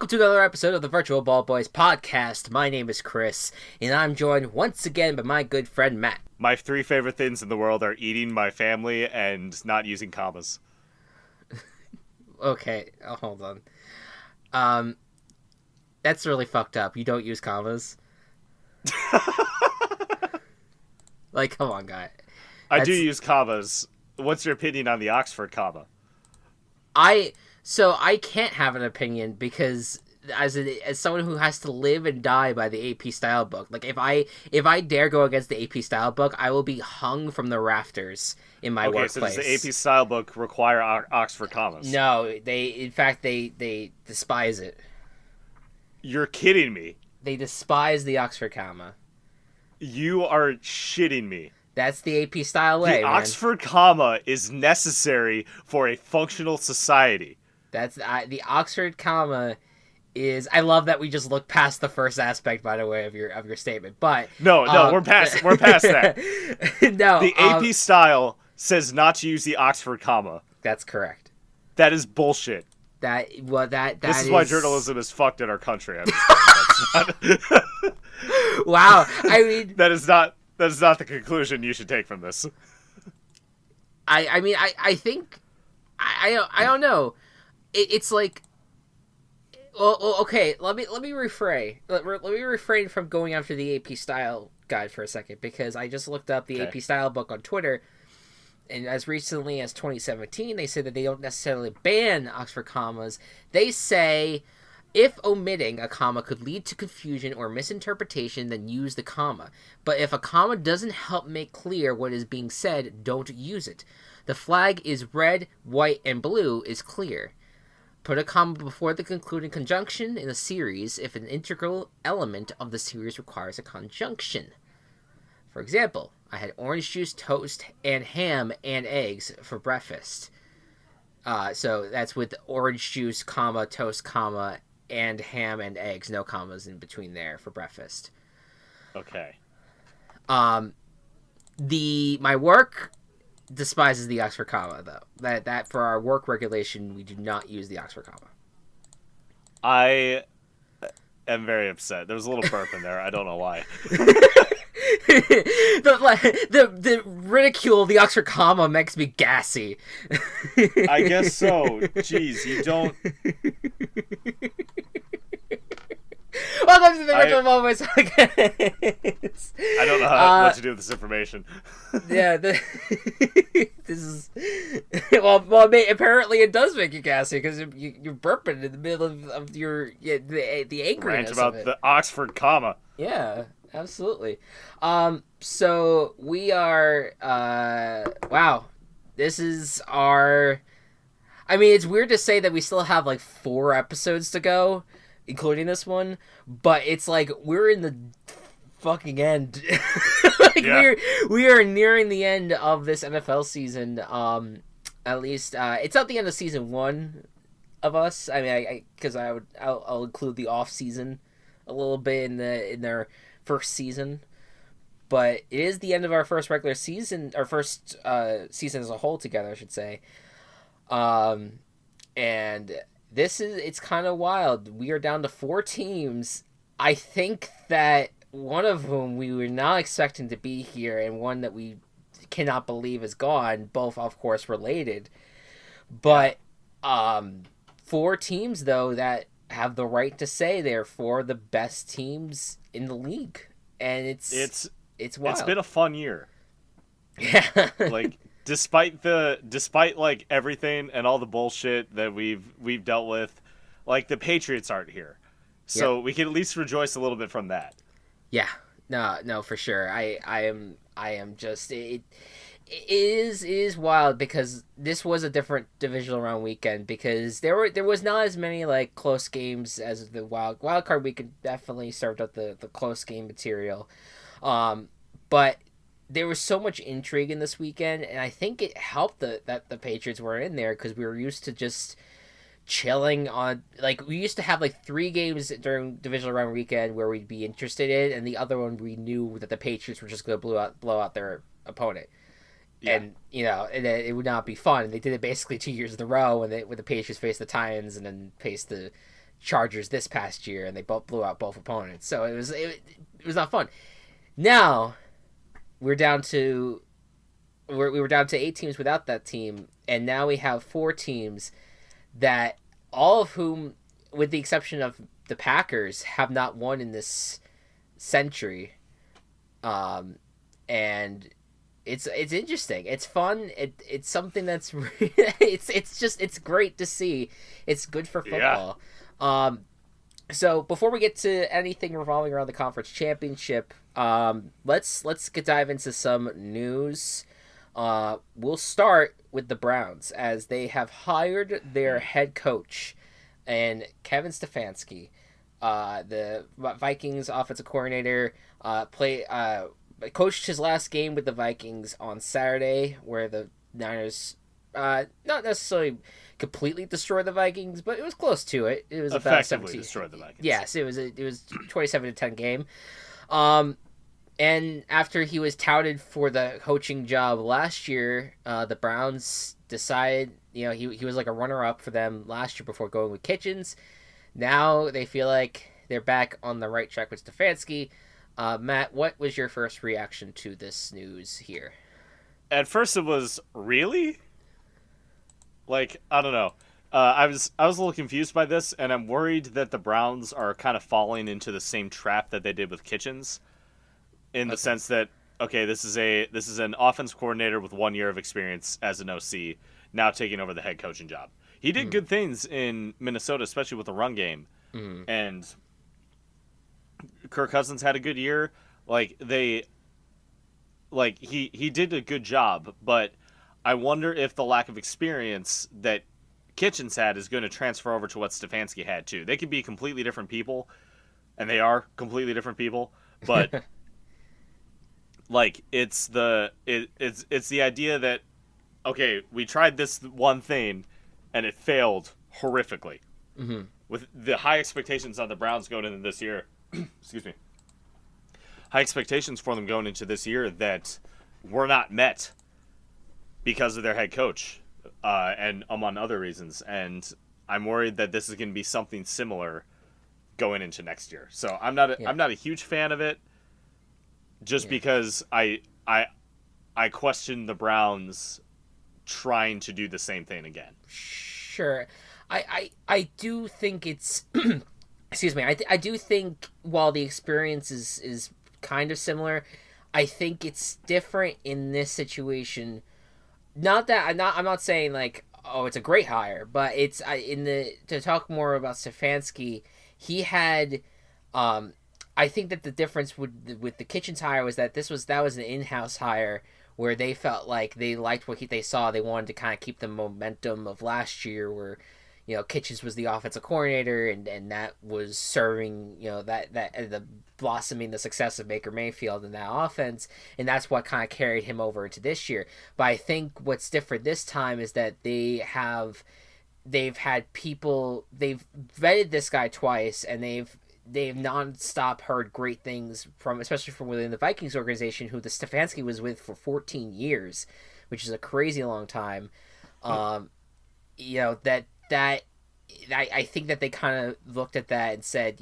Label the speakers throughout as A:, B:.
A: Welcome to another episode of the Virtual Ball Boys podcast. My name is Chris, and I'm joined once again by my good friend Matt.
B: My three favorite things in the world are eating my family and not using commas.
A: Okay, hold on. That's really fucked up. You don't use commas? Like, come on, guy.
B: I do use commas. What's your opinion on the Oxford comma?
A: So I can't have an opinion because as someone who has to live and die by the AP style book, like if I dare go against the AP style book, I will be hung from the rafters in my workplace.
B: Okay, so does the AP style book require Oxford commas?
A: No, in fact they despise it.
B: You're kidding me.
A: They despise the Oxford comma.
B: You are shitting me.
A: That's the AP style way,
B: The Oxford comma is necessary for a functional society.
A: That's the Oxford comma is. I love that we just look past the first aspect, by the way, of your statement. But
B: no, we're past that.
A: No,
B: the AP style says not to use the Oxford comma.
A: That's correct.
B: That is bullshit.
A: That
B: This is why journalism is fucked in our country.
A: Wow, I mean
B: that is not the conclusion you should take from this.
A: I think I don't know. It's like, well, okay. Let me refrain. Let me refrain from going after the AP style guide for a second, because I just looked up the AP style book on Twitter, and as recently as 2017, they said that they don't necessarily ban Oxford commas. They say if omitting a comma could lead to confusion or misinterpretation, then use the comma. But if a comma doesn't help make clear what is being said, don't use it. The flag is red, white, and blue is clear. Put a comma before the concluding conjunction in a series if an integral element of the series requires a conjunction. For example, I had orange juice, toast, and ham and eggs for breakfast. So that's with orange juice, comma, toast, comma, and ham and eggs, no commas in between there for breakfast.
B: Okay.
A: My work despises the Oxford comma, though. That for our work regulation, we do not use the Oxford comma.
B: I am very upset. There was a little burp in there. I don't know why.
A: the ridicule of the Oxford comma makes me gassy.
B: I guess so. Jeez, you don't.
A: Welcome to the Virtual Moments.
B: I don't know what to do with this information.
A: Yeah, this is well. Apparently it does make you gassy because you're burping in the middle of your the angriness
B: Rant about
A: of it.
B: the Oxford comma.
A: Yeah, absolutely. So we are. Wow, this is our. I mean, it's weird to say that we still have like 4 episodes to go, including this one, but it's like we're in the fucking end. We are nearing the end of this NFL season. At least it's not the end of season 1 of us. I mean, I'll include the off season a little bit in their first season, but it is the end of our first regular season, our first season as a whole together, I should say. And it's kind of wild. We are down to 4 teams. I think that one of whom we were not expecting to be here, and one that we cannot believe is gone, both of course related. But 4 teams though that have the right to say they're 4 of the best teams in the league. And it's wild.
B: It's been a fun year.
A: Yeah.
B: Like despite like everything and all the bullshit that we've dealt with, like the Patriots aren't here. So we can at least rejoice a little bit from that.
A: Yeah. No, for sure. I am just it is wild because this was a different divisional round weekend because there was not as many like close games as the wild card weekend. Definitely served up the close game material. But there was so much intrigue in this weekend, and I think it helped that the Patriots were in there because we were used to just chilling on, like, we used to have like 3 games during divisional round weekend where we'd be interested in, and the other one we knew that the Patriots were just going to blow out their opponent. Yeah. And and it would not be fun. And they did it basically 2 years in a row when the Patriots faced the Titans and then faced the Chargers this past year, and they both blew out both opponents. So it was not fun. Now we're down to we were down to 8 teams without that team, and now we have 4 teams that all of whom, with the exception of the Packers, have not won in this century. And it's interesting. It's fun. It's something that's it's great to see. It's good for football. Yeah. So before we get to anything revolving around the conference championship, let's dive into some news. We'll start with the Browns, as they have hired their head coach, and Kevin Stefanski, the Vikings offensive coordinator, coached his last game with the Vikings on Saturday, where the Niners not necessarily completely destroyed the Vikings, but it was close to it. It was about 17.
B: Destroyed the Vikings.
A: Yes, it was 27-10 game. And after he was touted for the coaching job last year, the Browns decided, he was like a runner-up for them last year before going with Kitchens. Now they feel like they're back on the right track with Stefanski. Matt, what was your first reaction to this news here?
B: At first it was, really? Like, I don't know. I was a little confused by this, and I'm worried that the Browns are kind of falling into the same trap that they did with Kitchens, in the sense that, okay, this is an offense coordinator with 1 year of experience as an OC, now taking over the head coaching job. He did good things in Minnesota, especially with the run game, and Kirk Cousins had a good year. He did a good job, but I wonder if the lack of experience that Kitchens had is going to transfer over to what Stefanski had too. They could be completely different people, and they are completely different people, but it's the idea that, okay, we tried this one thing and it failed horrifically. With the high expectations on the Browns going into this year, excuse me, high expectations for them going into this year that were not met because of their head coach, and among other reasons. And I'm worried that this is going to be something similar going into next year. So I'm not a huge fan of it, just because I question the Browns trying to do the same thing again.
A: Sure. I do think it's excuse me. I do think while the experience is kind of similar, I think it's different in this situation. Not that I'm not saying like, oh, it's a great hire, but it's to talk more about Stefanski, he had I think that the difference with the Kitchens hire was that that was an in-house hire where they felt like they liked what they saw. They wanted to kind of keep the momentum of last year, where Kitchens was the offensive coordinator, and that was serving that the blossoming the success of Baker Mayfield in that offense, and that's what kind of carried him over into this year. But I think what's different this time is that they've had people, they've vetted this guy twice, and they've nonstop heard great things especially from within the Vikings organization, who the Stefanski was with for 14 years, which is a crazy long time. I think that they kind of looked at that and said,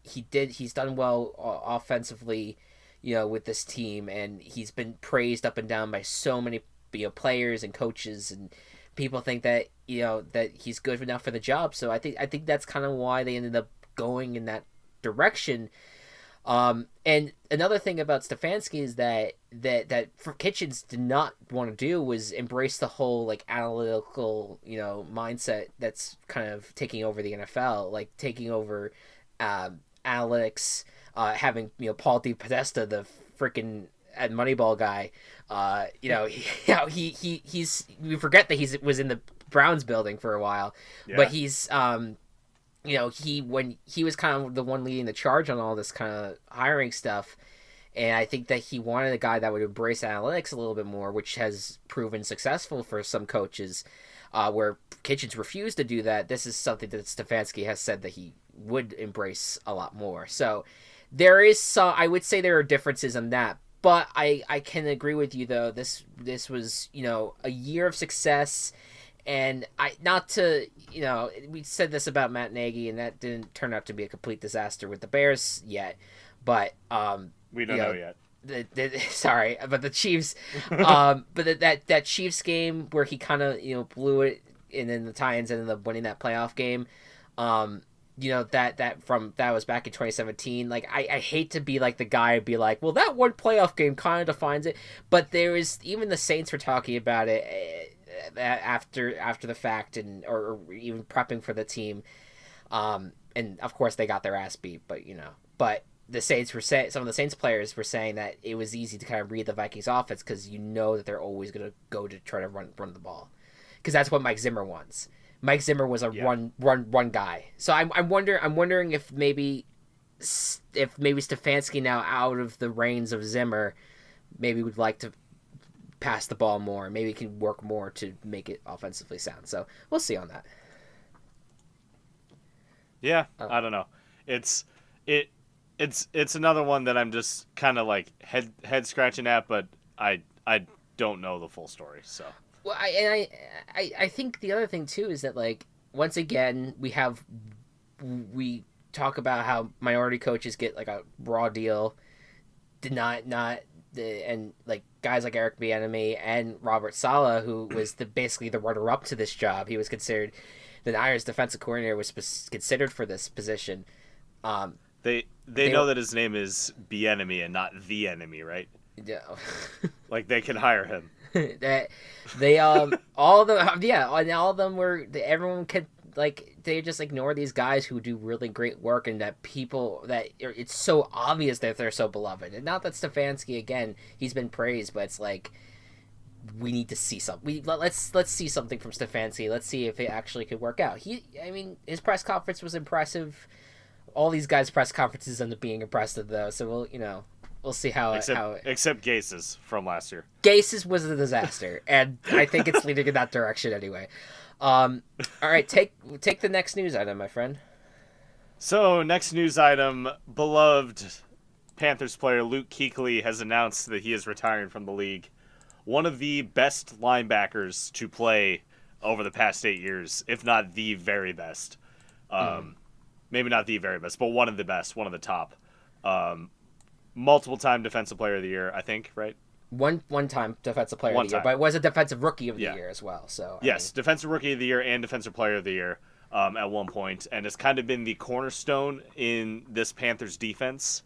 A: he's done well offensively, with this team, and he's been praised up and down by so many players and coaches, and people think that that he's good enough for the job. So I think that's kind of why they ended up going in that direction. And another thing about Stefanski is that Kitchens did not want to do was embrace the whole analytical mindset that's kind of taking over the NFL, like taking over analytics, having Paul DePodesta, the freaking Moneyball guy, he's we forget that he was in the Browns building for a while, but he's when he was kind of the one leading the charge on all this kind of hiring stuff, and I think that he wanted a guy that would embrace analytics a little bit more, which has proven successful for some coaches, where Kitchens refused to do that. This is something that Stefanski has said that he would embrace a lot more. So there is I would say there are differences in that, but I can agree with you though. This was a year of success, And not to, we said this about Matt Nagy, and that didn't turn out to be a complete disaster with the Bears yet. But
B: we don't know yet.
A: Sorry, but the Chiefs, but that Chiefs game where he kind of blew it, and then the Titans ended up winning that playoff game. That was back in 2017. Like I hate to be like the guy and be like, well, that one playoff game kind of defines it. But there is, even the Saints were talking about it after the fact, and or even prepping for the team. And of course they got their ass beat, but the Saints were saying, some of the Saints players were saying that it was easy to kind of read the Vikings offense because that they're always going to go to try to run the ball, because that's what Mike Zimmer wants. Mike Zimmer was a run guy. So I'm wondering if maybe Stefanski, now out of the reins of Zimmer, maybe would like to pass the ball more. Maybe can work more to make it offensively sound. So we'll see on that.
B: Yeah, I don't know. It's another one that I'm just kind of like head scratching at, but I don't know the full story. So.
A: Well, I think the other thing too is that, like, once again we talk about how minority coaches get like a raw deal, and like guys like Eric Bieniemy and Robert Saleh, who was basically the runner up to this job. He was considered, the Niners defensive coordinator was considered for this position.
B: They know that his name is Bieniemy and not the enemy, right?
A: Yeah.
B: Like they can hire him.
A: That they all of them, and all of them everyone could, like, they just ignore these guys who do really great work, and that it's so obvious that they're so beloved. And not that Stefanski, again, he's been praised, but it's like, we need to see something. Let's see something from Stefanski. Let's see if it actually could work out. His press conference was impressive. All these guys' press conferences end up being impressive, though. So we'll see how
B: except Gase's from last year.
A: Gase's was a disaster, and I think it's leading in that direction anyway. All right, take the next news item, my friend.
B: So, next news item: beloved Panthers player Luke Kuechly has announced that he is retiring from the league. One of the best linebackers to play over the past 8 years, if not the very best. Maybe not the very best, but one of the best, one of the top. Multiple-time Defensive Player of the Year, I think, right?
A: One time Defensive Player of the Year, but it was a Defensive Rookie of the Year as well. So
B: Defensive Rookie of the Year and Defensive Player of the Year at one point, and has kind of been the cornerstone in this Panthers defense.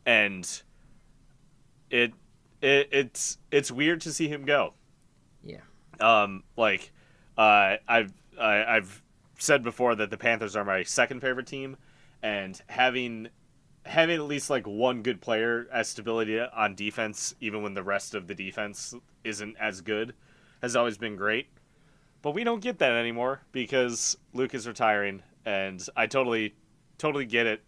B: And it's weird to see him go.
A: Yeah.
B: I've said before that the Panthers are my second favorite team, and having at least like one good player as stability on defense, even when the rest of the defense isn't as good, has always been great. But we don't get that anymore because Luke is retiring, and I totally get it.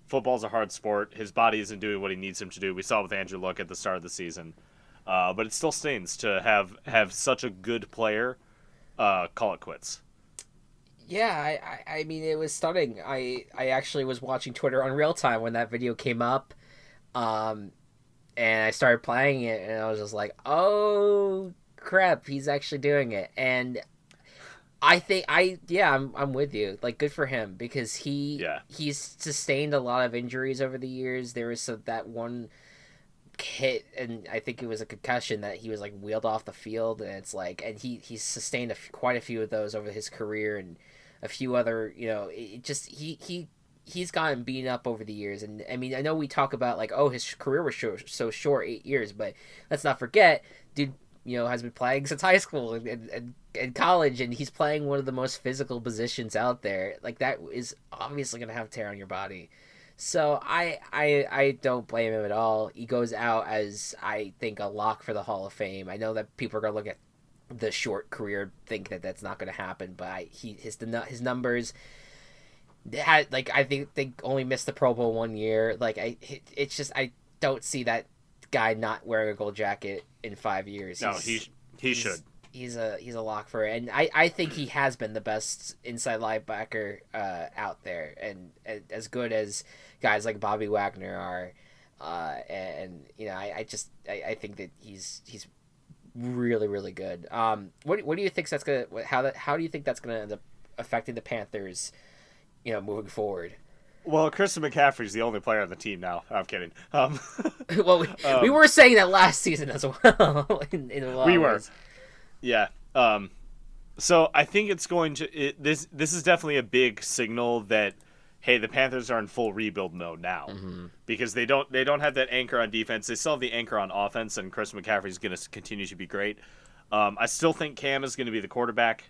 B: Football's a hard sport. His body isn't doing what he needs him to do. We saw with Andrew Luck at the start of the season. But it still stings to have such a good player call it quits.
A: Yeah, I mean, it was stunning. I actually was watching Twitter on real time when that video came up, and I started playing it, and I was just like, oh crap, he's actually doing it. And I think I'm with you. Like, good for him, because he's sustained a lot of injuries over the years. There was that one hit, and I think it was a concussion, that he was like wheeled off the field, and it's like, and he's sustained quite a few of those over his career, and a few other, it just, he's gotten beaten up over the years. And I mean, I know we talk about like, oh, his career was so short, 8 years, but let's not forget, dude, has been playing since high school and college, and he's playing one of the most physical positions out there. Like, that is obviously going to have tear on your body. So I don't blame him at all. He goes out as, I think, a lock for the Hall of Fame. I know that people are going to look at the short career, think that that's not going to happen, but his numbers had, like, I think they only missed the Pro Bowl 1 year. Like, it's just, I don't see that guy not wearing a gold jacket in 5 years.
B: No, he should.
A: He's a lock for it, and I think he has been the best inside linebacker out there, and as good as guys like Bobby Wagner are, and I think that he's really, really good. What do you think that's gonna how do you think that's gonna end up affecting the Panthers, moving forward?
B: Well, Christian McCaffrey's the only player on the team now. I'm kidding.
A: Well, we were saying that last season as well. in a lot
B: we
A: of
B: were,
A: ways.
B: yeah. So I think it's going to this. This is definitely a big signal that hey, the Panthers are in full rebuild mode now because they don't have that anchor on defense. They still have the anchor on offense, and Christian McCaffrey is going to continue to be great. I still think Cam is going to be the quarterback,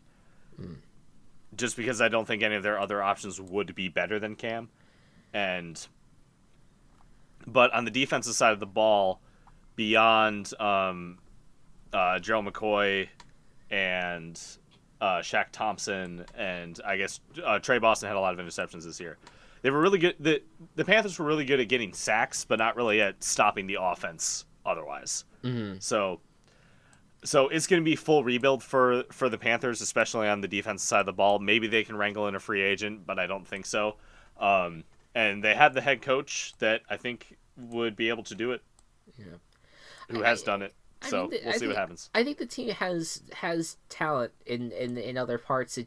B: just because I don't think any of their other options would be better than Cam. But on the defensive side of the ball, beyond Gerald McCoy and Shaq Thompson, and I guess Trey Boston had a lot of interceptions this year. They were really good. The Panthers were really good at getting sacks, but not really at stopping the offense otherwise. So it's going to be full rebuild for the Panthers, especially on the defensive side of the ball. Maybe they can wrangle in a free agent, but I don't think so. And they have the head coach that I think would be able to do it. Yeah. Who has done it. So we'll see what happens.
A: I think the team has talent in other parts.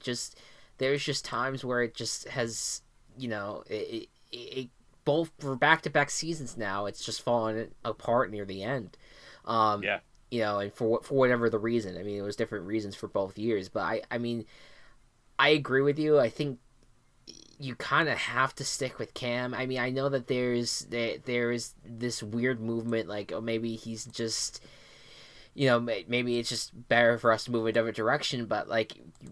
A: There's just times where it just has, it both for back-to-back seasons now, it's just fallen apart near the end. And for whatever the reason. I mean, it was different reasons for both years, but I mean, I agree with you. I think you kind of have to stick with Cam. I mean, I know that there is this weird movement, like, oh, maybe he's just, maybe it's just better for us to move a different direction. But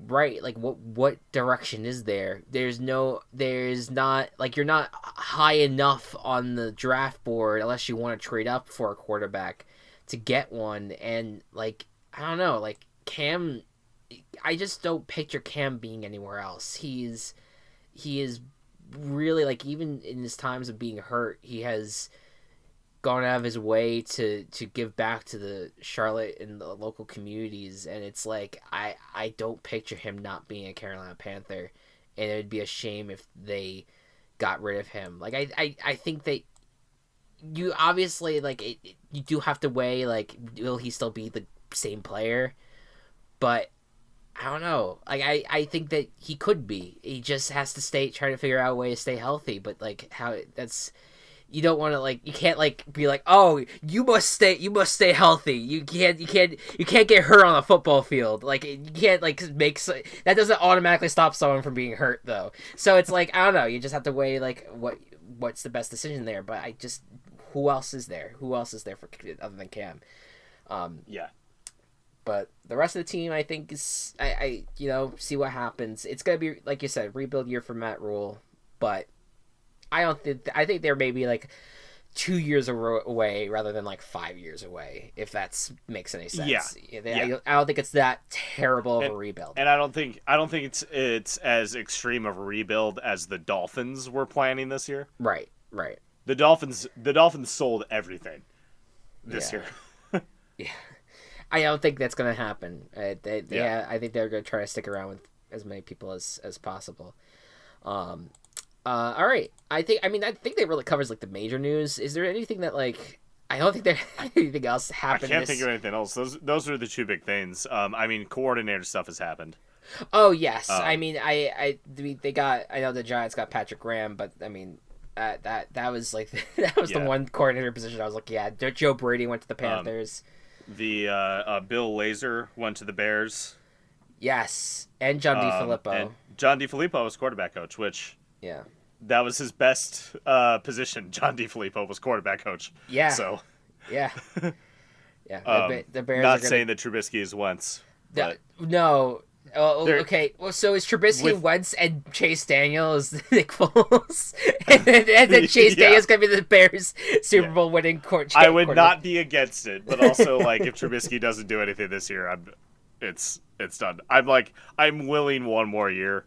A: right, what direction is there? There's not, like, you're not high enough on the draft board unless you want to trade up for a quarterback to get one. And I don't know, Cam, I just don't picture Cam being anywhere else. He is really, even in his times of being hurt, he has gone out of his way to give back to the Charlotte and the local communities, and it's I don't picture him not being a Carolina Panther, and it would be a shame if they got rid of him. I think that you obviously you do have to weigh will he still be the same player, but I don't know. I think that he could be. He just has to try to figure out a way to stay healthy. But you don't want to you can't be oh, you must stay healthy. You can't get hurt on a football field. You can't that doesn't automatically stop someone from being hurt though. So it's I don't know. You just have to weigh what's the best decision there. But who else is there? Who else is there for other than Cam?
B: Yeah.
A: But the rest of the team, I think, is I see what happens. It's gonna be, like you said, rebuild year for Matt Rule, but I think they're maybe 2 years away rather than 5 years away, if that makes any sense. Yeah. I don't think it's that terrible of a rebuild.
B: And I don't think it's as extreme of a rebuild as the Dolphins were planning this year.
A: Right.
B: The Dolphins sold everything this year.
A: Yeah. I don't think that's going to happen. I think they're going to try to stick around with as many people as possible. All right. I think that really covers the major news. Is there anything that I don't think there's anything else happened.
B: I can't think of anything else. Those are the two big things. Coordinator stuff has happened.
A: Oh yes. I know the Giants got Patrick Graham, but I mean that was the one coordinator position I was Joe Brady went to the Panthers.
B: The Bill Lazor went to the Bears.
A: Yes, and John DeFilippo.
B: And John DeFilippo was quarterback coach, which that was his best position. John DeFilippo was quarterback coach.
A: Yeah.
B: So.
A: Yeah. Yeah. The Bears.
B: Not saying that Trubisky is Wentz.
A: No. Oh, okay. Well, so is Trubisky Wentz and Chase Daniel is Nick Foles, and then Chase Daniel's gonna be the Bears Super Bowl winning coach.
B: I would not be against it, but also if Trubisky doesn't do anything this year, it's done. I'm willing one more year.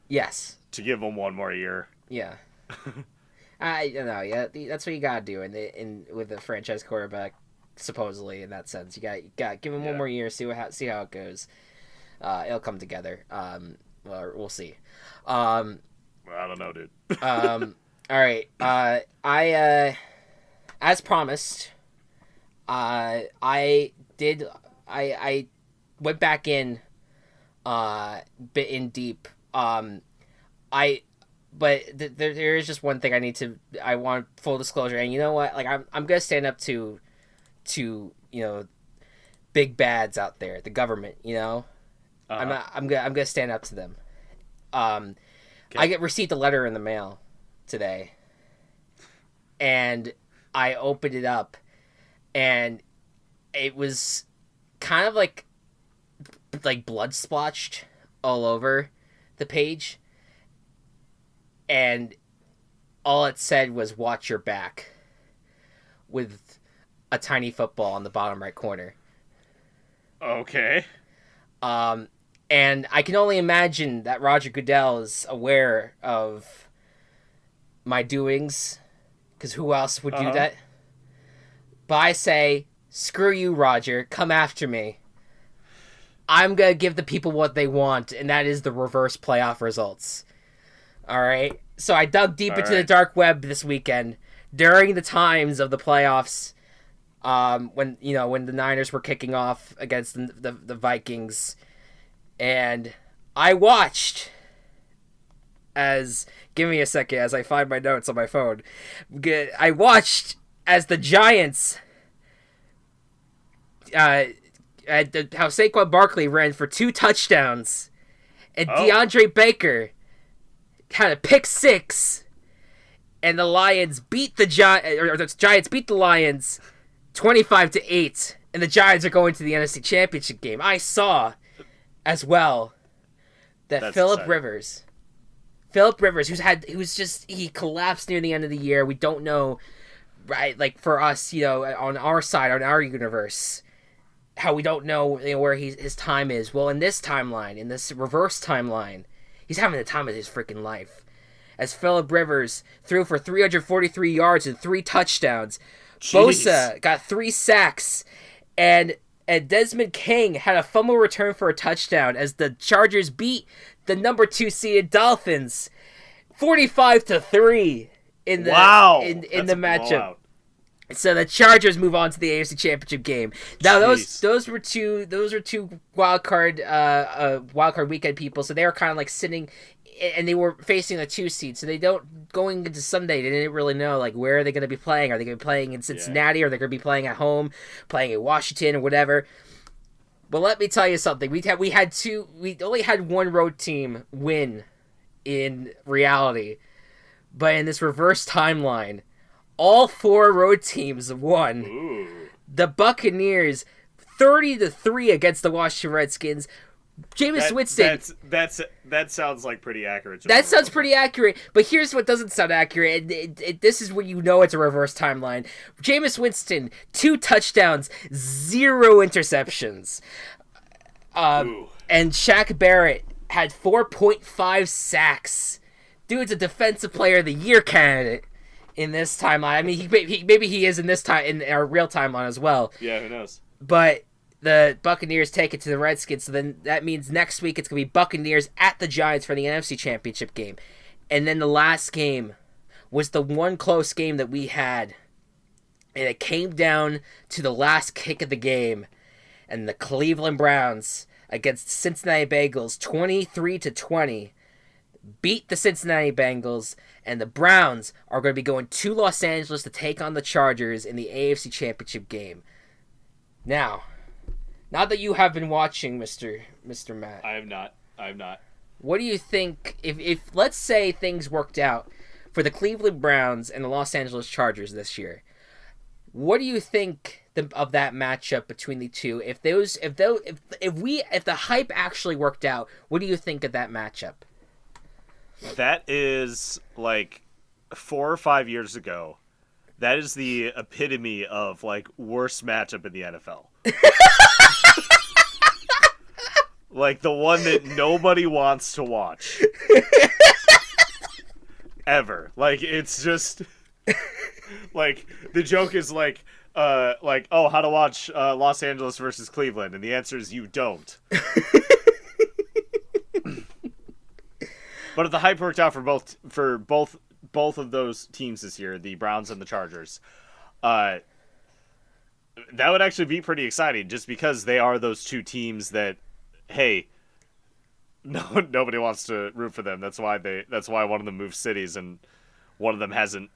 A: Yes.
B: To give him one more year.
A: Yeah. I don't know. Yeah, that's what you gotta do with a franchise quarterback, supposedly in that sense. You got give him one more year, see how it goes. It'll come together. Well, we'll see.
B: I don't know, dude.
A: All right. I as promised, I did I went back in bit in deep. There is just one thing I want full disclosure, and you know what? Like I'm gonna stand up to big bads out there, the government. I'm gonna stand up to them. I received a letter in the mail today, and I opened it up, and it was kind of like blood splotched all over the page, and all it said was "Watch your back," with a tiny football on the bottom right corner.
B: Okay.
A: And I can only imagine that Roger Goodell is aware of my doings, because who else would do that? But I say, screw you, Roger. Come after me. I'm going to give the people what they want, and that is the reverse playoff results. All right? So I dug deep into the dark web this weekend during the times of the playoffs, when the Niners were kicking off against the Vikings. And I watched give me a second as I find my notes on my phone. I watched as the Giants, how Saquon Barkley ran for 2 touchdowns, and DeAndre Baker had a pick 6, and the Lions beat the Giants beat the Lions 25-8, and the Giants are going to the NFC Championship game. I saw as well that Phillip Rivers, he collapsed near the end of the year. We don't know, right? Like for us, on our side, on our universe, how we don't know, where his time is. Well, in this timeline, in this reverse timeline, he's having the time of his freaking life. As Phillip Rivers threw for 343 yards and 3 touchdowns.
B: Jeez.
A: Bosa got 3 sacks, and Desmond King had a fumble return for a touchdown as the Chargers beat the number 2 seeded Dolphins 45-3 in the matchup.
B: Blowout.
A: So the Chargers move on to the AFC Championship game. Now those were two wild card weekend people. So they were kind of like sitting, and they were facing a 2 seed. So going into Sunday, they didn't really know like where are they going to be playing. Are they going to be playing in Cincinnati, or are they going to be playing at home, playing in Washington or whatever? But let me tell you something. We only had one road team win in reality, but in this reverse timeline, all 4 road teams won.
B: Ooh.
A: The Buccaneers 30-3 against the Washington Redskins. Jameis Winston.
B: That sounds like pretty accurate.
A: That sounds pretty accurate, but here's what doesn't sound accurate. This is when you know it's a reverse timeline. Jameis Winston, 2 touchdowns, 0 interceptions. And Shaq Barrett had 4.5 sacks. Dude's a Defensive Player of the Year candidate in this timeline. I mean, maybe he is in our real timeline as well.
B: Yeah, who knows?
A: But the Buccaneers take it to the Redskins, so then that means next week it's going to be Buccaneers at the Giants for the NFC Championship game. And then the last game was the one close game that we had, and it came down to the last kick of the game, and the Cleveland Browns against the Cincinnati Bengals 23-20 beat the Cincinnati Bengals, and the Browns are going to be going to Los Angeles to take on the Chargers in the AFC Championship game. Now that you have been watching, Mr. Matt.
B: I have not.
A: What do you think, if let's say things worked out for the Cleveland Browns and the Los Angeles Chargers this year, what do you think of that matchup between the two? If the hype actually worked out, what do you think of that matchup?
B: That is like 4 or 5 years ago. That is the epitome of like worst matchup in the NFL. Like the one that nobody wants to watch. Ever. Like it's just like the joke is like how to watch Los Angeles versus Cleveland, and the answer is you don't. But if the hype worked out for both of those teams this year, the Browns and the Chargers, that would actually be pretty exciting, just because they are those two teams that, hey, no, nobody wants to root for them. That's why one of them moved cities, and one of them hasn't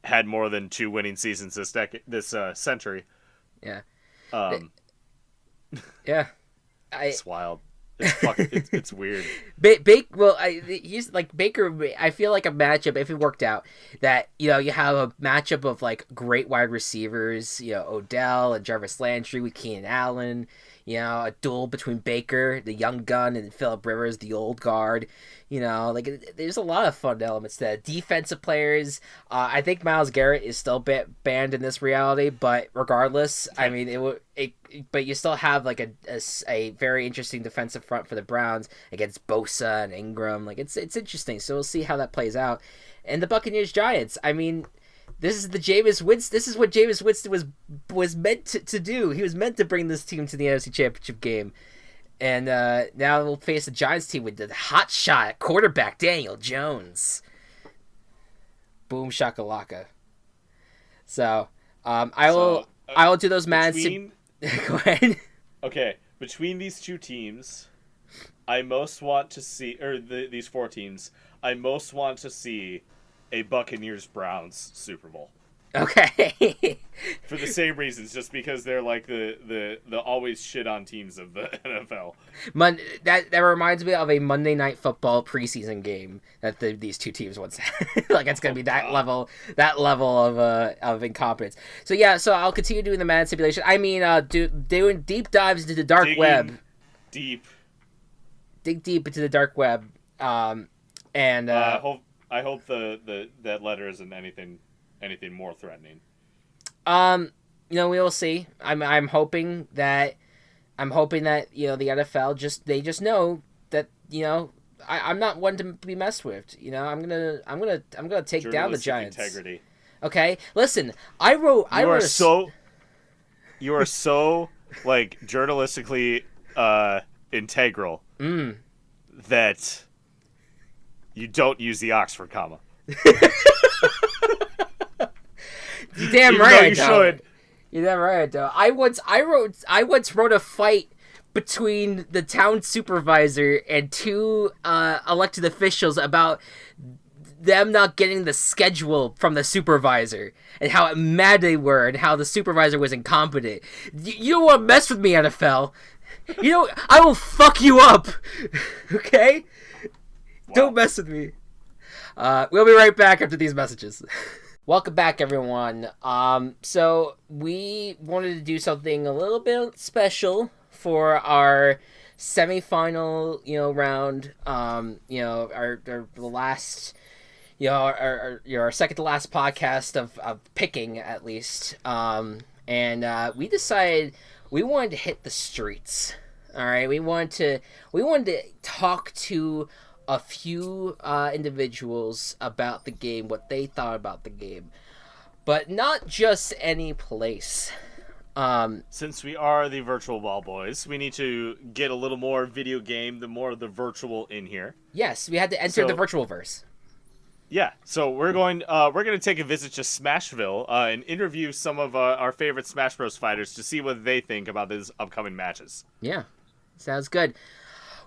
B: had more than 2 winning seasons this century.
A: Yeah.
B: Um,
A: yeah.
B: It's wild. It's fucking. It's weird.
A: He's like Baker. I feel like a matchup, if it worked out, that you have a matchup of like great wide receivers, Odell and Jarvis Landry with Keenan Allen, a duel between Baker, the young gun, and Phillip Rivers, the old guard. There's a lot of fun elements to that. Defensive players. I think Myles Garrett is still banned in this reality, but regardless, I mean, but you still have like a very interesting defensive front for the Browns against Bosa and Ingram. Like it's interesting. So we'll see how that plays out. And the Buccaneers Giants. I mean, this is what Jameis Winston was meant to do. He was meant to bring this team to the NFC Championship game. And now we'll face the Giants team with the hot shot quarterback Daniel Jones. Boom shakalaka. So I will do those maths. Go ahead.
B: Okay, between these two teams, I most want to see, or these 4 teams, I most want to see a Buccaneers-Browns Super Bowl.
A: Okay.
B: For the same reasons, just because they're like the always shit on teams of the NFL.
A: That reminds me of a Monday Night Football preseason game that these two teams once had. Like it's gonna be that level of incompetence. So I'll continue doing the mad simulation. I mean, doing deep dives into the dark web.
B: Dig
A: deep into the dark web. And
B: I hope that letter isn't anything more threatening.
A: We will see. I'm hoping that the NFL just know that I'm not one to be messed with. I'm gonna take down the Giants.
B: Integrity.
A: Okay, listen.
B: You are so like journalistically integral that you don't use the Oxford comma.
A: You're damn right. You should. You're damn right, though. I once wrote a fight between the town supervisor and 2 elected officials about them not getting the schedule from the supervisor and how mad they were and how the supervisor was incompetent. You don't want to mess with me, NFL. I will fuck you up. Okay? Wow. Don't mess with me. We'll be right back after these messages. Welcome back, everyone. So we wanted to do something a little bit special for our semifinal, round. Our last, our second to last podcast of picking, at least. And we decided we wanted to hit the streets. All right, we wanted to talk to a few individuals about the game, what they thought about the game, but not just any place.
B: Since we are the virtual ball boys, we need to get a little more video game, the more of the virtual in here.
A: Yes, we had to enter the virtual verse.
B: Yeah, so we're going to take a visit to Smashville and interview some of our favorite Smash Bros. Fighters to see what they think about these upcoming matches.
A: Yeah, sounds good.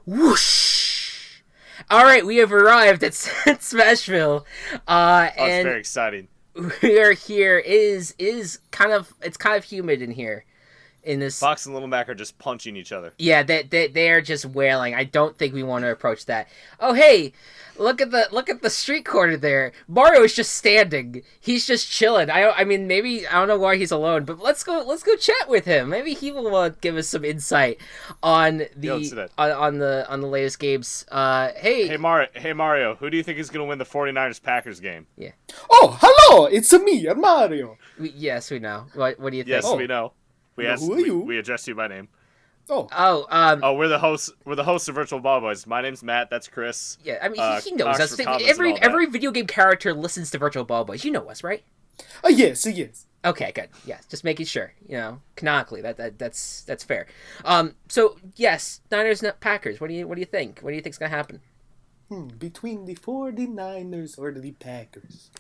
A: Whoosh! All right, we have arrived at Smashville, and
B: it's very exciting.
A: We are here. It is kind of humid in here. In this,
B: Fox and Little Mac are just punching each other.
A: Yeah, they are just wailing. I don't think we want to approach that. Oh, hey, look at the street corner there. Mario is just standing. He's just chilling. I mean, maybe I don't know why he's alone, but let's go chat with him. Maybe he will give us some insight on the on the latest games. Hey
B: Mario, who do you think is going to win the 49ers Packers game?
A: Yeah.
C: Oh, hello, it's me, Mario.
A: Yes, we know. What do you think?
B: Yes, we know.
C: Who are you?
B: We address you by name.
A: We're
B: the hosts. We're the hosts of Virtual Ball Boys. My name's Matt. That's Chris.
A: Yeah, I mean he knows us. Every video game character listens to Virtual Ball Boys. You know us, right?
C: Yes.
A: Okay, good. Yes, just making sure. Canonically, that's fair. So yes, Niners, Packers. What do you think? What do you think's gonna happen?
C: Between the 49ers or the Packers.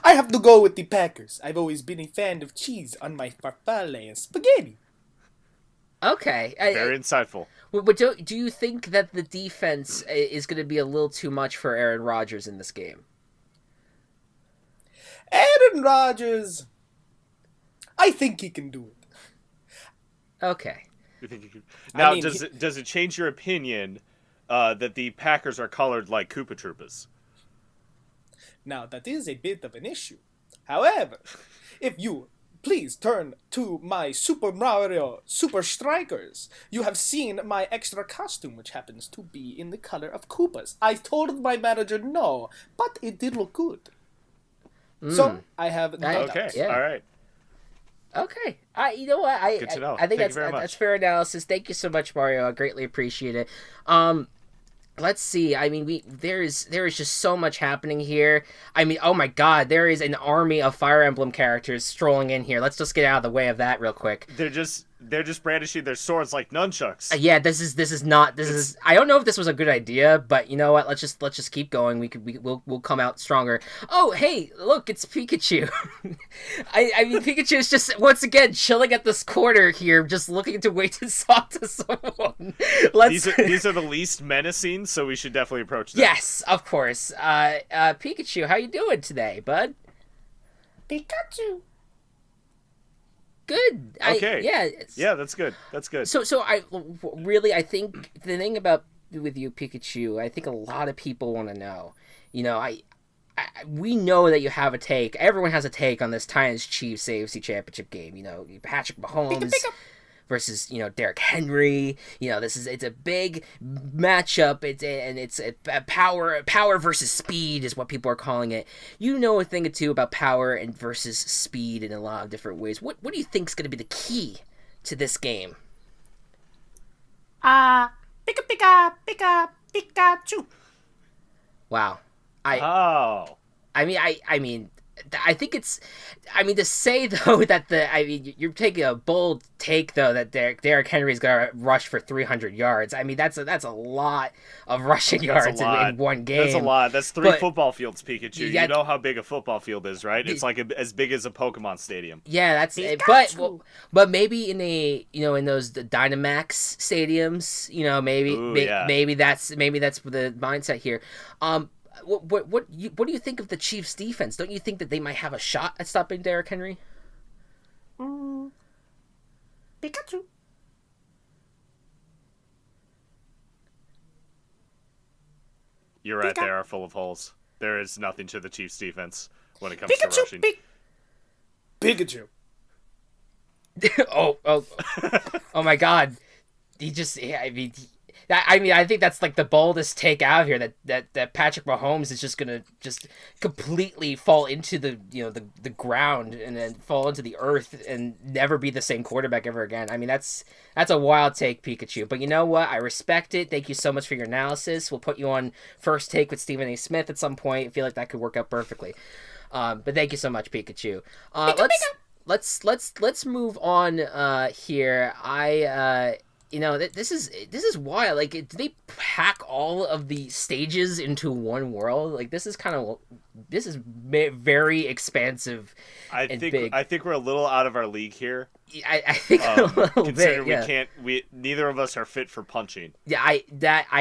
C: I have to go with the Packers. I've always been a fan of cheese on my farfalle and spaghetti.
A: Okay.
B: Very insightful.
A: But do you think that the defense is going to be a little too much for Aaron Rodgers in this game?
C: Aaron Rodgers, I think he can do it.
A: Okay.
B: You think you could... Now,
C: I mean,
B: does it change your opinion that the Packers are colored like Koopa Troopas?
C: Now, that is a bit of an issue. However, if you please turn to my Super Mario Super Strikers, you have seen my extra costume, which happens to be in the color of Koopas. I told my manager no, but it did look good. So, I have no
B: Okay,
C: doubts.
A: Yeah.
B: all right.
A: Okay. You know what?
B: Good to know.
A: I think
B: Thank you very much.
A: that's fair analysis. Thank you so much, Mario. I greatly appreciate it. Let's see. I mean, there is just so much happening here. I mean, oh my God, there is an army of Fire Emblem characters strolling in here. Let's just get out of the way of that real quick.
B: They're just brandishing their swords like nunchucks.
A: Yeah, this is. I don't know if this was a good idea, but you know what? Let's just keep going. We'll come out stronger. Oh, hey, look, it's Pikachu. I mean, Pikachu is just once again chilling at this corner here, just looking to wait to talk to someone.
B: These are the least menacing, so we should definitely approach them.
A: Yes, of course. Pikachu, how you doing today, bud?
C: Pikachu.
A: Good.
B: Okay.
A: Yeah,
B: that's good. That's good.
A: So I think the thing about with you, Pikachu, I think a lot of people want to know. You know, we know that you have a take. Everyone has a take on this Titans Chiefs AFC Championship game. You know, Patrick Mahomes versus Derrick Henry. You know, it's a big matchup. It's power versus speed is what people are calling it. You know a thing or two about power and versus speed in a lot of different ways. What do you think is going to be the key to this game?
C: Pikachu.
A: Wow. I think it's. I mean, to say though that you're taking a bold take though that Derrick Henry's gonna rush for 300 yards. I mean, that's a lot of rushing yards in one game.
B: That's a lot. That's three football fields, Pikachu.
A: Yeah,
B: you know how big a football field is, right? It's like as big as a Pokemon stadium.
A: Yeah, that's it. But maybe in in those Dynamax stadiums, maybe that's the mindset here. What do you think of the Chiefs' defense? Don't you think that they might have a shot at stopping Derrick Henry?
C: Pikachu.
B: You're right. They are full of holes. There is nothing to the Chiefs' defense when it comes to rushing.
C: Pikachu.
A: Oh my God! I think that's like the boldest take out of here that Patrick Mahomes is just gonna just completely fall into the ground and then fall into the earth and never be the same quarterback ever again. I mean, that's a wild take, Pikachu. But you know what? I respect it. Thank you so much for your analysis. We'll put you on First Take with Stephen A. Smith at some point. I feel like that could work out perfectly. But thank you so much, Pikachu. Let's move on here. This is wild. Like, did they pack all of the stages into one world? Like, this is very expansive.
B: I think we're a little out of our league here.
A: I think a little bit. Yeah.
B: Neither of us are fit for punching.
A: Yeah, I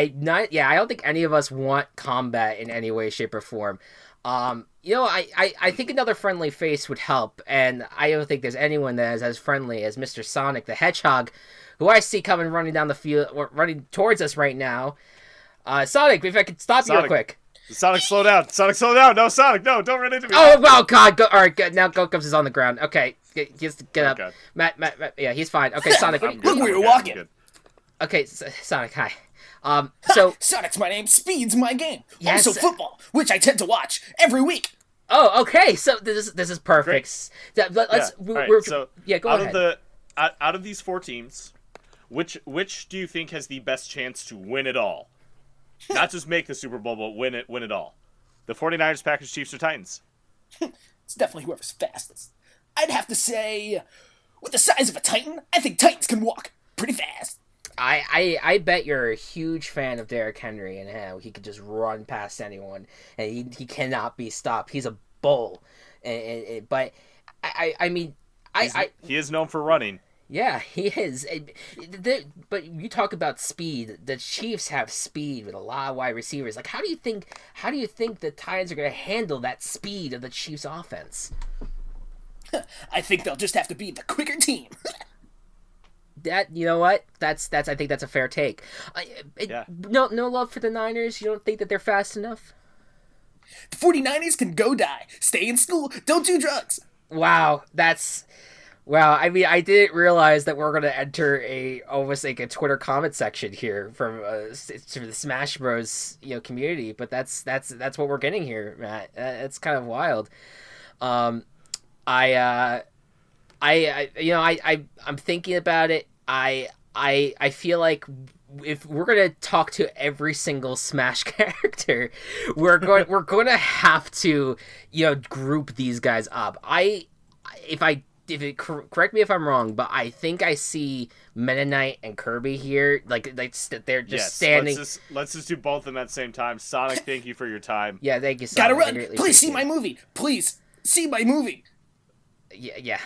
A: don't think any of us want combat in any way, shape, or form. I think another friendly face would help, and I don't think there's anyone that is as friendly as Mr. Sonic the Hedgehog, who I see coming running down the field, or running towards us right now. Sonic, if I could stop you real quick.
B: Sonic, slow down. Sonic, slow down. No, Sonic, no, don't run into me.
A: Oh, wow, God. All right, good. Now Go-Gums is on the ground. Okay, he has to get up.
B: God.
A: Matt, yeah, he's fine. Okay, Sonic.
C: Look where you're walking.
A: Okay, Sonic, hi. So
C: Sonic's my name, Speed's my game.
A: Yes.
C: Also football, which I tend to watch every week.
A: Oh, okay. So this is perfect.
B: Go
A: ahead.
B: Out of these four teams, which do you think has the best chance to win it all? Not just make the Super Bowl, but win it all. The 49ers, Packers, Chiefs, or Titans?
C: It's definitely whoever's fastest. I'd have to say, with the size of a Titan, I think Titans can walk pretty fast.
A: I bet you're a huge fan of Derrick Henry and how he could just run past anyone and he cannot be stopped. He's a bull, but I mean,
B: he is known for running.
A: Yeah, he is. But you talk about speed. The Chiefs have speed with a lot of wide receivers. Like, how do you think the Titans are going to handle that speed of the Chiefs' offense?
C: I think they'll just have to be the quicker team.
A: You know what? I think that's a fair take.
B: Yeah.
A: No love for the Niners. You don't think that they're fast enough?
C: The 49ers can go die. Stay in school. Don't do drugs.
A: Wow, Well, I mean, I didn't realize that we're going to enter almost like a Twitter comment section here from the Smash Bros. Community, but that's what we're getting here, Matt. It's kind of wild. I'm thinking about it. I feel like if we're gonna talk to every single Smash character, we're going to have to group these guys up. Correct me if I'm wrong, but I think I see Mennonite and Kirby here. Like they're just standing.
B: Let's just do both of them at the same time. Sonic, thank you for your time.
A: Yeah, thank you, Sonic.
C: Gotta run. Please see my movie. Please see my movie.
A: Yeah,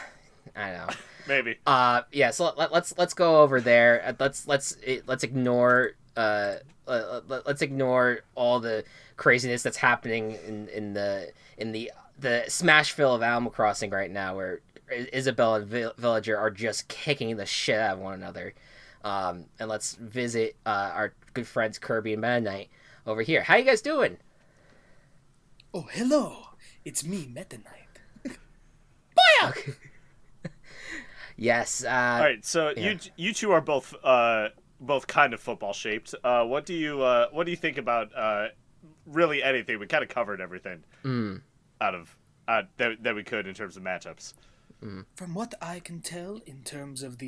A: I know.
B: Maybe.
A: Yeah. So let's go over there. Let's ignore let's ignore all the craziness that's happening in the Smashville of Animal Crossing right now, where Isabelle and Villager are just kicking the shit out of one another. And let's visit our good friends Kirby and Mennonite over here. How you guys doing?
C: Oh, hello. It's me, Meta Knight. Baya!
A: Okay. Yes.
B: All right. So
A: yeah.
B: you two are both kind of football shaped. What do you think about really anything? We kind of covered everything that we could in terms of matchups.
C: From what I can tell, in terms of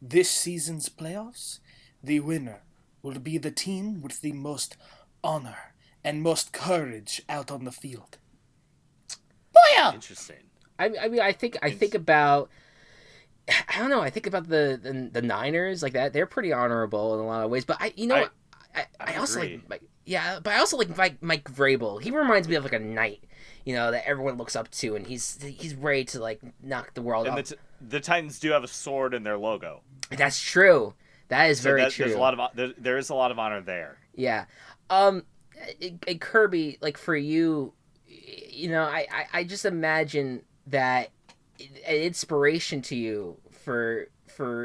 C: this season's playoffs, the winner will be the team with the most honor and most courage out on the field. Booyah!
B: Interesting.
A: I mean, I think about. I don't know. I think about the Niners like that. They're pretty honorable in a lot of ways. But I also like but I also like Mike Vrabel. He reminds me of like a knight, that everyone looks up to, and he's ready to like knock the world off.
B: The Titans do have a sword in their logo.
A: That's true. That is very true.
B: There is a lot of honor there.
A: Yeah. And Kirby, like for you, I just imagine that an inspiration to you for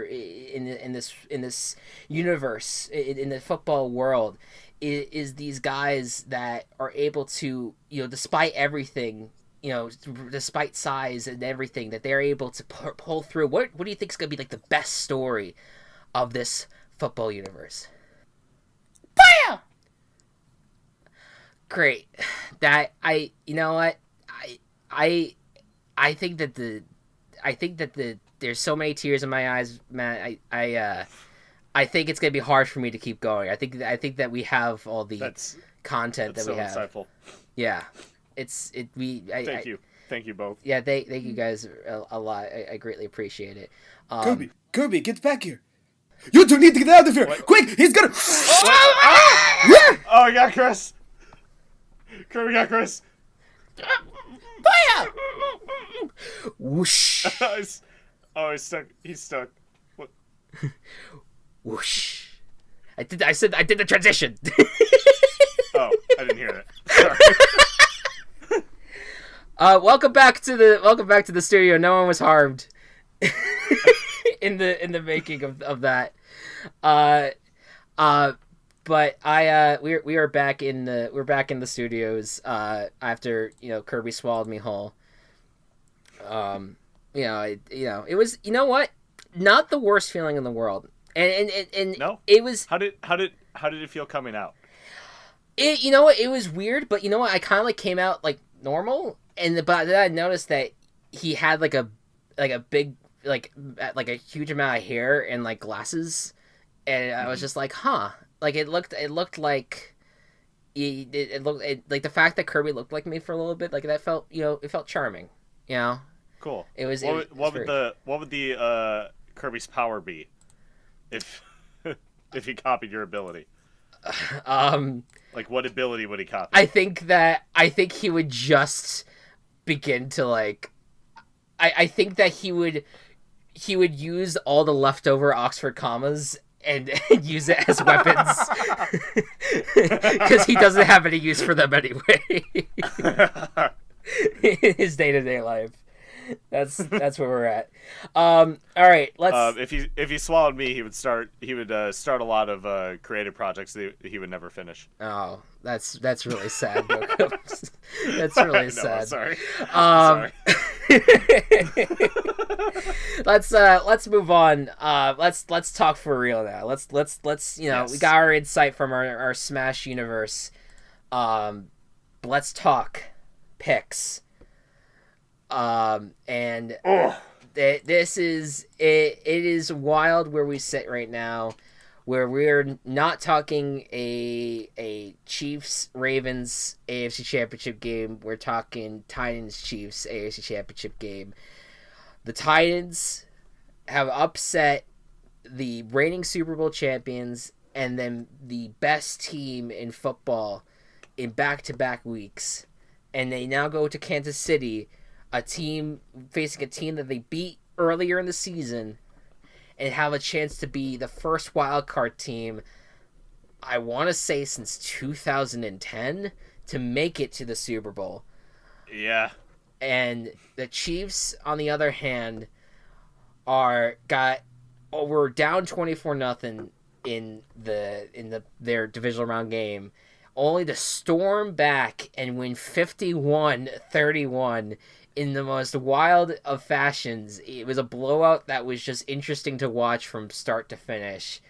A: in this universe in the football world is these guys that are able to despite everything, despite size and everything, that they're able to pull through. What do you think is going to be like the best story of this football universe?
C: Bam!
A: Great. That I think that there's so many tears in my eyes, Matt. I think it's gonna be hard for me to keep going. I think that we have all the content that we have. Insightful. Yeah,
B: Thank you both.
A: Yeah, thank you guys a lot. I greatly appreciate it.
C: Kirby, get back here! You two need to get out of here! What? Quick, he's gonna.
B: Oh, we got Chris. Kirby got Chris.
C: Baya!
A: Whoosh.
B: He's stuck. He's stuck. What?
A: Whoosh. I did the transition.
B: Oh, I didn't hear it.
A: Sorry. Welcome back to the studio. No one was harmed in the making of that. But we are back in the studios after Kirby swallowed me whole. It was what, not the worst feeling in the world, and
B: no,
A: it was.
B: How did it feel coming out?
A: It was weird, but I kind of like came out like normal, but then I noticed that he had like a big like a huge amount of hair and like glasses, and I was just like, huh. Like it looked like it looked like the fact that Kirby looked like me for a little bit, like that felt it felt charming,
B: Cool.
A: It was.
B: What would the Kirby's power be if he copied your ability? Like what ability would he copy?
A: I think he would just begin to like. I think that he would use all the leftover Oxford commas and use it as weapons because he doesn't have any use for them anyway in his day-to-day life. That's where we're at. All right, let's.
B: If he swallowed me, he would start a lot of creative projects that he would never finish.
A: Oh, that's really sad. That's really sad.
B: Sorry.
A: Sorry. Let's move on. Let's talk for real now. Let's
B: Yes.
A: We got our insight from our Smash universe. Let's talk picks. And this is it is wild where we sit right now, where we're not talking a Chiefs Ravens AFC Championship game. We're talking Titans Chiefs AFC Championship game. The Titans have upset the reigning Super Bowl champions and then the best team in football in back-to-back weeks, and they now go to Kansas City, facing a team that they beat earlier in the season, and have a chance to be the first wild card team, I want to say since 2010, to make it to the Super Bowl.
B: Yeah.
A: And the Chiefs, on the other hand, were down 24-0 in their divisional round game, only to storm back and win 51-31 in the most wild of fashions. It was a blowout that was just interesting to watch from start to finish.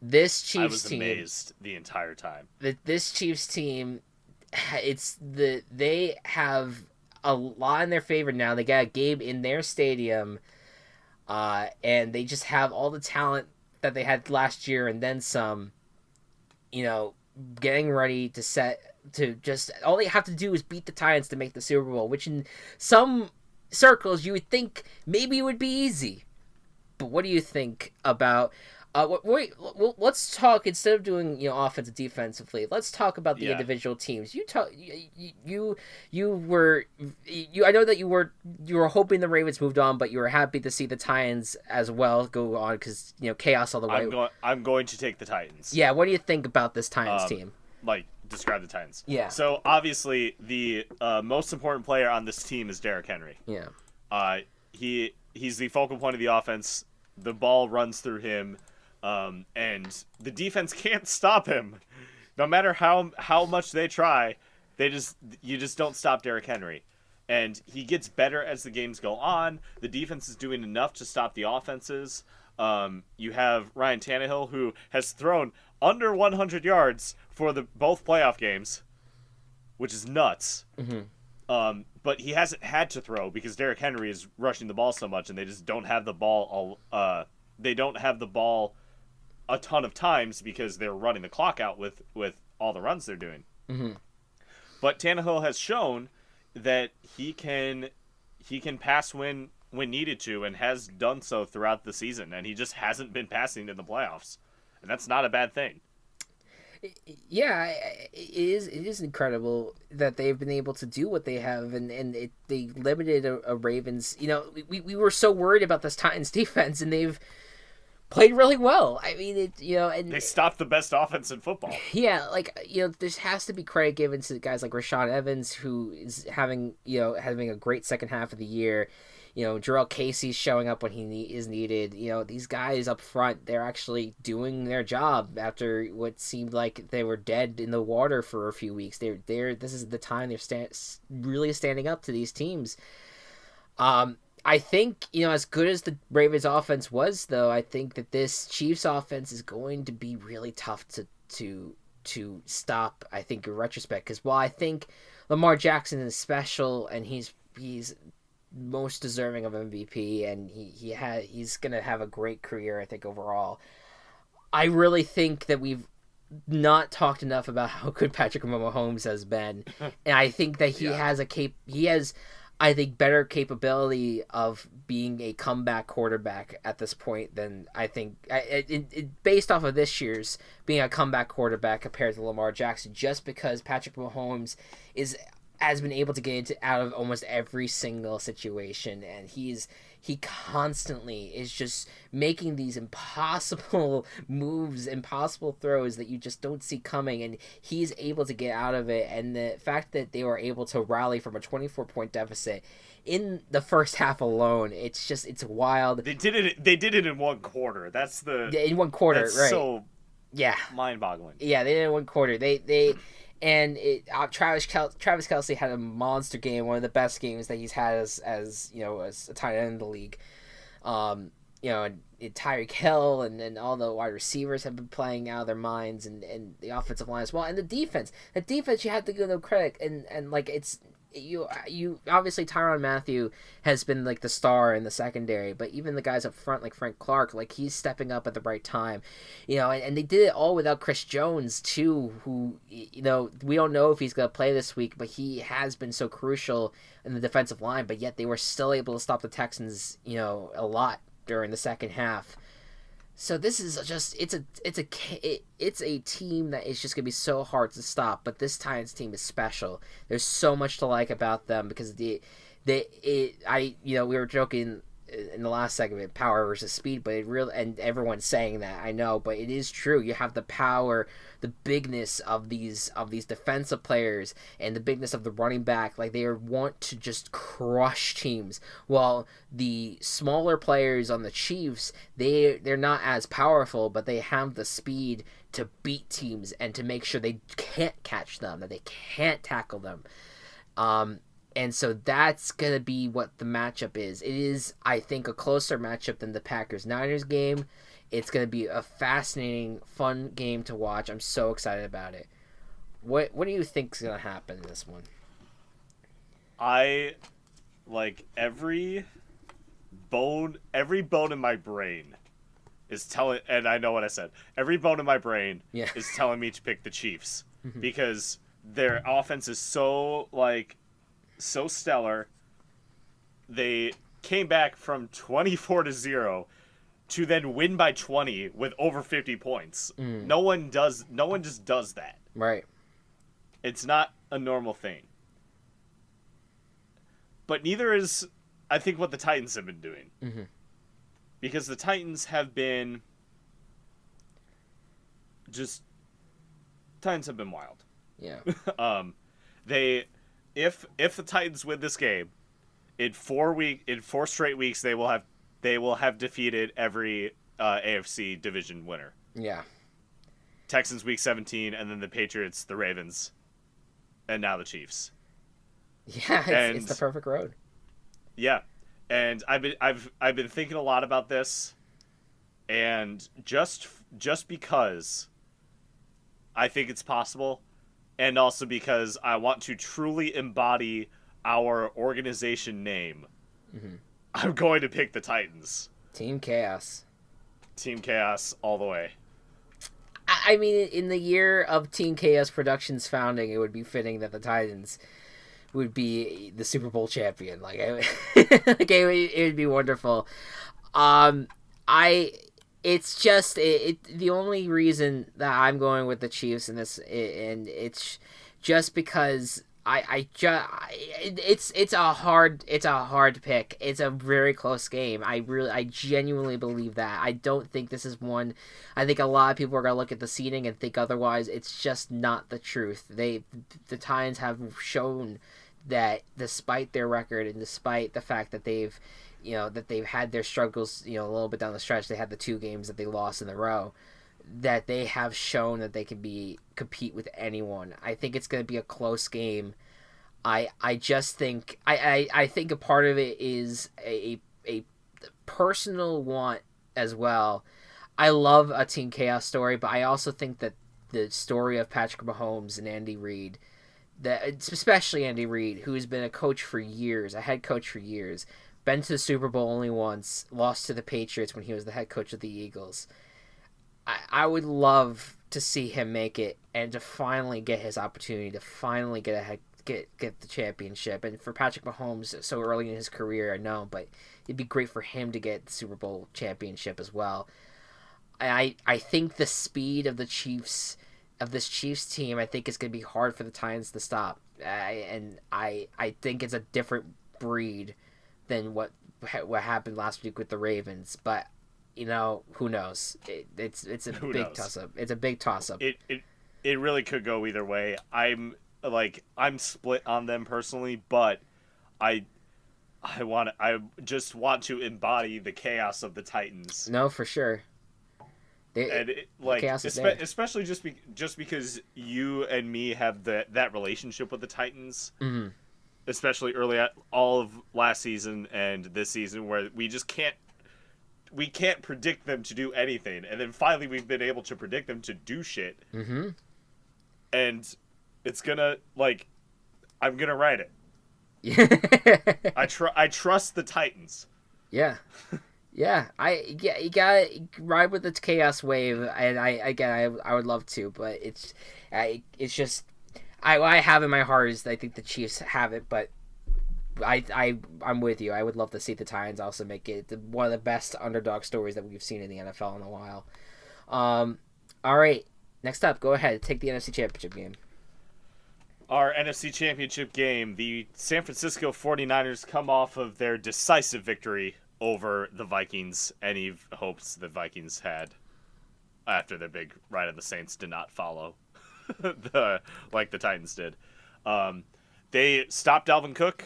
A: This Chiefs team,
B: I was amazed the entire time.
A: This Chiefs team, they have a lot in their favor now. They got a game in their stadium, and they just have all the talent that they had last year and then some. Getting ready all they have to do is beat the Titans to make the Super Bowl, which in some circles you would think maybe it would be easy. But what do you think about? Let's talk, instead of doing offensive defensively. Let's talk about the individual teams. I know that you were hoping the Ravens moved on, but you were happy to see the Titans as well go on because chaos all the way.
B: I'm going to take the Titans.
A: Yeah, what do you think about this Titans team?
B: Describe the Titans.
A: Yeah.
B: So obviously the most important player on this team is Derrick Henry.
A: Yeah.
B: He's the focal point of the offense. The ball runs through him. And the defense can't stop him. No matter how much they try, you just don't stop Derrick Henry. And he gets better as the games go on. The defense is doing enough to stop the offenses. You have Ryan Tannehill, who has thrown under 100 yards for both playoff games, which is nuts. Mm-hmm. But he hasn't had to throw because Derrick Henry is rushing the ball so much, and they just don't have the ball. They don't have the ball a ton of times because they're running the clock out with all the runs they're doing.
A: Mm-hmm.
B: But Tannehill has shown that he can pass when needed to, and has done so throughout the season, and he just hasn't been passing in the playoffs, and that's not a bad thing.
A: Yeah, it is incredible that they've been able to do what they have, and they limited a Ravens. We were so worried about this Titans defense, and they've played really well. I mean, and
B: they stopped the best offense in football.
A: Yeah, there has to be credit given to guys like Rashaan Evans, who is having a great second half of the year. Jarrell Casey's showing up when he is needed. These guys up front, they're actually doing their job after what seemed like they were dead in the water for a few weeks. This is the time they're really standing up to these teams. I think, as good as the Ravens offense was, though, I think that this Chiefs offense is going to be really tough to stop, I think, in retrospect. Because while I think Lamar Jackson is special and he's most deserving of MVP and he's going to have a great career, I think, overall, I really think that we've not talked enough about how good Patrick Mahomes has been. And I think that he has I think better capability of being a comeback quarterback at this point than I think based off of this year's being a comeback quarterback compared to Lamar Jackson, just because Patrick Mahomes is has been able to get out of almost every single situation, and he constantly is just making these impossible moves, impossible throws that you just don't see coming, and he's able to get out of it. And the fact that they were able to rally from a 24-point deficit in the first half alone, it's wild.
B: They did it in one quarter. That's the
A: in one quarter,
B: that's
A: right?
B: So
A: yeah,
B: mind-boggling.
A: Yeah, they did it in one quarter. And Travis Kelce had a monster game, one of the best games that he's had as a tight end in the league. And Tyreek Hill and all the wide receivers have been playing out of their minds, and the offensive line as well, and the defense you have to give them credit, and like it's you obviously Tyrann Mathieu has been like the star in the secondary, but even the guys up front like Frank Clark, like he's stepping up at the right time, and they did it all without Chris Jones too, who we don't know if he's going to play this week, but he has been so crucial in the defensive line, but yet they were still able to stop the Texans a lot during the second half. So this is just it's a team that is just gonna be so hard to stop. But this Titans team is special. There's so much to like about them because we were joking in the last segment, power versus speed, but it really, and everyone's saying that, I know, but it is true. You have the power, the bigness of these defensive players, and the bigness of the running back. Like, they want to just crush teams. While the smaller players on the Chiefs, they're not as powerful, but they have the speed to beat teams and to make sure they can't catch them, that they can't tackle them. And so that's going to be what the matchup is. It is, I think, a closer matchup than the Packers-Niners game. It's going to be a fascinating, fun game to watch. I'm so excited about it. What do you think is going to happen in this one?
B: Every bone in my brain is telling, and I know what I said. Every bone in my brain is telling me to pick the Chiefs because their offense is so stellar. They came back from 24-0 to then win by 20 with over 50 points. No one just does that.
A: Right.
B: It's not a normal thing. But neither is, I think, what the Titans have been doing. Mm-hmm. Because the Titans have been wild.
A: Yeah.
B: If the Titans win this game, in 4 straight weeks they will have defeated every AFC division winner.
A: Yeah.
B: Texans week 17, and then the Patriots, the Ravens, and now the Chiefs.
A: Yeah, it's the perfect road.
B: Yeah, and I've been thinking a lot about this, and just because I think it's possible. And also because I want to truly embody our organization name, I'm going to pick the Titans.
A: Team Chaos.
B: Team Chaos all the way.
A: I mean, in the year of Team Chaos Productions founding, it would be fitting that the Titans would be the Super Bowl champion. It would be wonderful. It's just the only reason that I'm going with the Chiefs in this, and it's just because it's a hard pick. It's a very close game. I genuinely believe that. I don't think this is one. I think a lot of people are gonna look at the seeding and think otherwise. It's just not the truth. The Titans have shown that despite their record and despite the fact that they've had their struggles, a little bit down the stretch. They had the 2 games that they lost in a row, that they have shown that they can compete with anyone. I think it's going to be a close game. I just think I think a part of it is a personal want as well. I love a Team Chaos story, but I also think that the story of Patrick Mahomes and Andy Reid, especially Andy Reid, who's been a coach for years, a head coach for years, been to the Super Bowl only once, lost to the Patriots when he was the head coach of the Eagles. I would love to see him make it and to finally get his opportunity, to finally get the championship. And for Patrick Mahomes, so early in his career, I know, but it'd be great for him to get the Super Bowl championship as well. I think the speed of this Chiefs team, I think it's going to be hard for the Titans to stop. and I think it's a different breed than what happened last week with the Ravens. But who knows? It's a
B: Who
A: big
B: knows?
A: toss up. It's a big toss up.
B: It really could go either way. I'm split on them personally, but I I just want to embody the chaos of the Titans.
A: No, for sure.
B: And
A: chaos is there.
B: especially just because you and me have that relationship with the Titans,
A: Mm-hmm.
B: especially early at all of last season and this season, where we just can't predict them to do anything, and then finally we've been able to predict them to do shit.
A: Mm-hmm.
B: And it's gonna I'm gonna write it. I trust the Titans.
A: Yeah. Yeah, you gotta ride with the chaos wave, and I would love to, but it's just I have in my heart is I think the Chiefs have it, but I'm with you. I would love to see the Titans also make it one of the best underdog stories that we've seen in the NFL in a while. All right, next up, go ahead, take the NFC Championship game.
B: Our NFC Championship game, the San Francisco 49ers come off of their decisive victory over the Vikings. Any hopes the Vikings had after their big ride of the Saints did not follow like the Titans did. They stopped Dalvin Cook.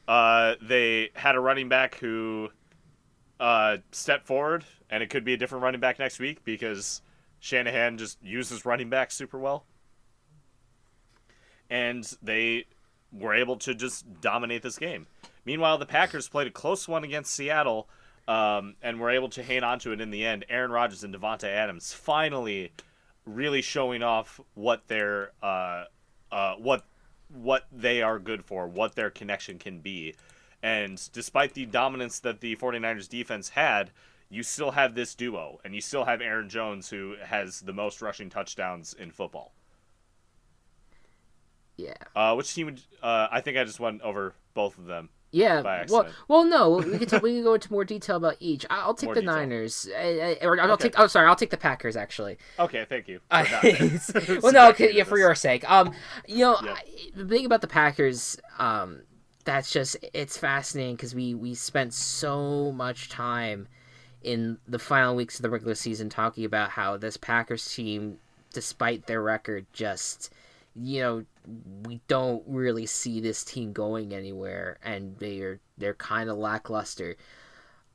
B: They had a running back who stepped forward, and it could be a different running back next week because Shanahan just uses running backs super well. And they were able to just dominate this game. Meanwhile, the Packers played a close one against Seattle, and were able to hang on to it in the end. Aaron Rodgers and Devontae Adams finally really showing off what their what they are good for, what their connection can be. And despite the dominance that the 49ers defense had, you still have this duo, and you still have Aaron Jones, who has the most rushing touchdowns in football.
A: Yeah.
B: Which team would... I think I just went over both of them.
A: Yeah.
B: By accident.
A: Well, no. We can go into more detail about each. I'll take the Niners. I'll take the Packers actually.
B: Okay, thank you.
A: Well, no, okay, yeah, for your sake. The thing about the Packers, that's just it's fascinating because we spent so much time in the final weeks of the regular season talking about how this Packers team, despite their record, just we don't really see this team going anywhere, and they're kind of lackluster.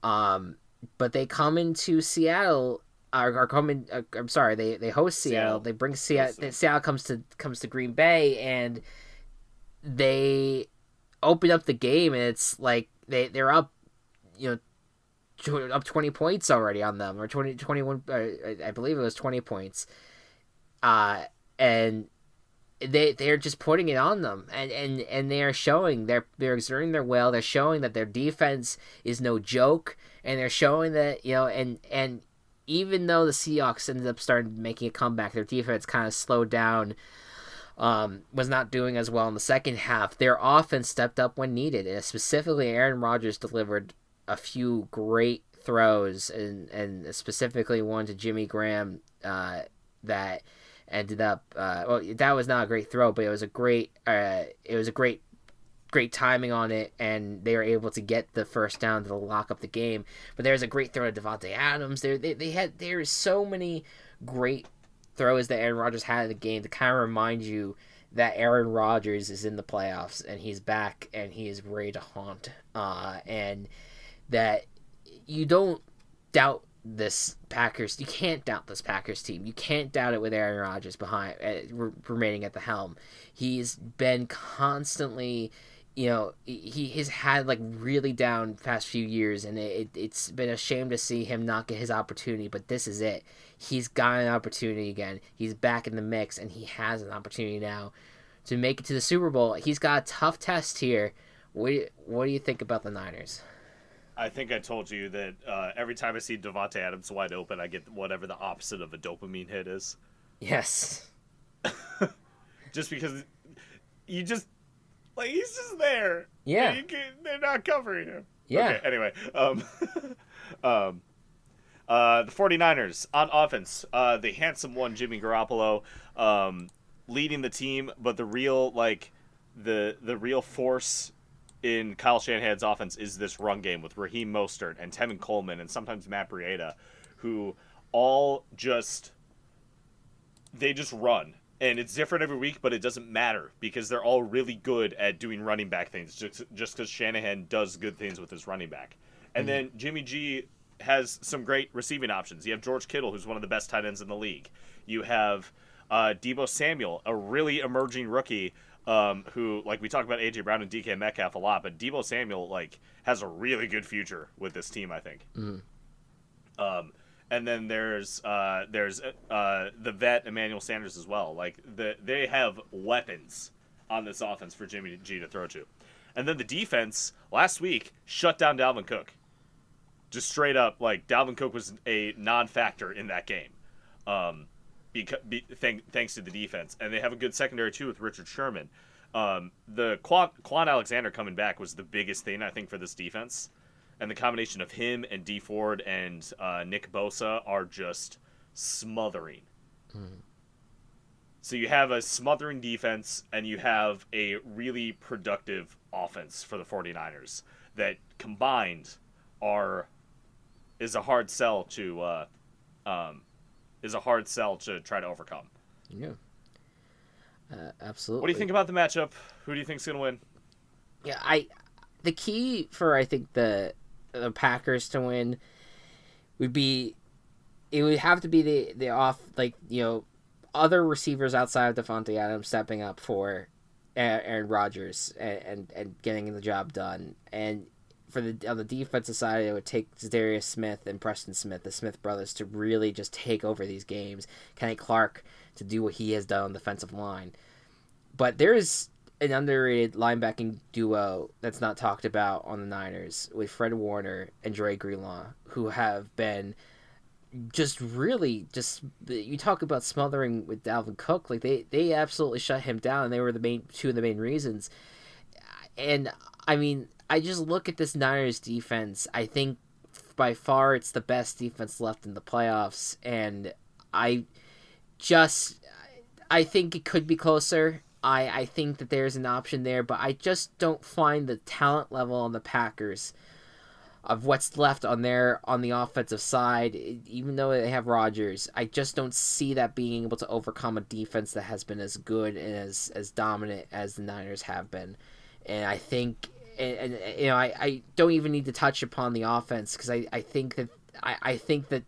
A: But they come into Seattle, are coming. I'm sorry, they host Seattle. They bring Seattle. Seattle comes to Green Bay, and they open up the game, and it's like they're up, up 20 points already on them, or 21. I believe it was 20 points. And they're just putting it on them, and they are showing they're exerting their will. They're showing that their defense is no joke, and they're showing that and even though the Seahawks ended up making a comeback, their defense kind of slowed down, was not doing as well in the second half. Their offense stepped up when needed, and specifically Aaron Rodgers delivered a few great throws, and specifically one to Jimmy Graham that ended up that was not a great throw, but it was a great timing on it, and they were able to get the first down to lock up the game. But there's a great throw to Devontae Adams. There's so many great throws that Aaron Rodgers had in the game to kind of remind you that Aaron Rodgers is in the playoffs, and he's back, and he is ready to haunt, and that you don't doubt this Packers. You can't doubt this Packers team. You can't doubt it with Aaron Rodgers remaining at the helm. He's been constantly, he's had really down past few years, and it's been a shame to see him not get his opportunity. But this is it. He's got an opportunity again. He's back in the mix, and he has an opportunity now to make it to the Super Bowl. He's got a tough test here. What do you think about the Niners?
B: I think I told you that every time I see Devontae Adams wide open, I get whatever the opposite of a dopamine hit is.
A: Yes.
B: Just because he's just there.
A: Yeah.
B: They're not covering him.
A: Yeah.
B: Okay, anyway. The 49ers on offense, the handsome one, Jimmy Garoppolo, leading the team, but the real, the real force in Kyle Shanahan's offense is this run game with Raheem Mostert and Tevin Coleman and sometimes Matt Breida, who all just run. And it's different every week, but it doesn't matter because they're all really good at doing running back things just because Shanahan does good things with his running back. And then Jimmy G has some great receiving options. You have George Kittle, who's one of the best tight ends in the league. You have Deebo Samuel, a really emerging rookie who, like, we talk about A.J. Brown and DK Metcalf a lot, but Deebo Samuel, like, has a really good future with this team, I think. And then there's the vet Emmanuel Sanders as well. Like, they have weapons on this offense for Jimmy G to throw to. And then the defense last week shut down Dalvin Cook. Just straight up, like, Dalvin Cook was a non-factor in that game, thanks to the defense. And they have a good secondary too with Richard Sherman. The Quan Alexander coming back was the biggest thing I think for this defense. And the combination of him and D Ford and Nick Bosa are just smothering. So you have a smothering defense and you have a really productive offense for the 49ers that combined is a hard sell to try to overcome.
A: Yeah. Absolutely.
B: What do you think about the matchup? Who do you think's going to win?
A: Yeah, the key for, I think, the Packers to win would have to be the off, like, you know, other receivers outside of Devontae Adams stepping up for Aaron Rodgers and getting the job done. And on the defensive side, it would take Zadarius Smith and Preston Smith, the Smith brothers, to really just take over these games. Kenny Clark to do what he has done on the defensive line. But there's an underrated linebacking duo that's not talked about on the Niners with Fred Warner and Dre Greenlaw, who have been you talk about smothering with Dalvin Cook, like they absolutely shut him down, and they were two of the main reasons. And I mean, I just look at this Niners defense. I think by far it's the best defense left in the playoffs, and I think it could be closer. I think that there's an option there, but I just don't find the talent level on the Packers of what's left on the offensive side. Even though they have Rodgers, I just don't see that being able to overcome a defense that has been as good and as dominant as the Niners have been. And I think, and you know, I don't even need to touch upon the offense, because I think that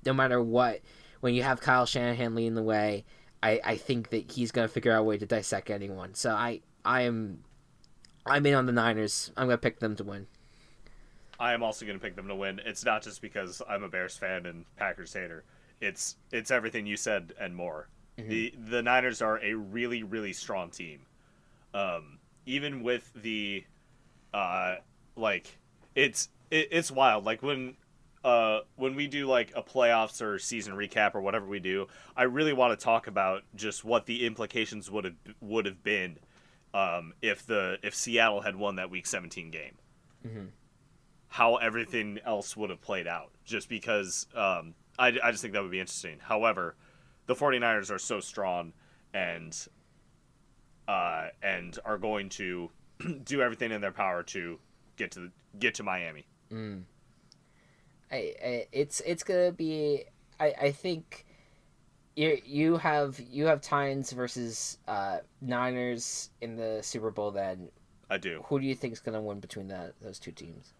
A: no matter what, when you have Kyle Shanahan leading the way, I think that he's going to figure out a way to dissect anyone. So I'm in on the Niners. I'm going to pick them to win.
B: I am also going to pick them to win. It's not just because I'm a Bears fan and Packers hater. It's everything you said and more. Mm-hmm. The Niners are a really, really strong team. Even with the it's wild. Like when we do like a playoffs or season recap or whatever we do, I really want to talk about just what the implications would have been if Seattle had won that Week 17 game. Mm-hmm. How everything else would have played out, just because I just think that would be interesting. However, the 49ers are so strong and are going to do everything in their power to get to Miami.
A: It's gonna be. I think you have Titans versus Niners in the Super Bowl. Then
B: I do.
A: Who do you think is gonna win between those two teams?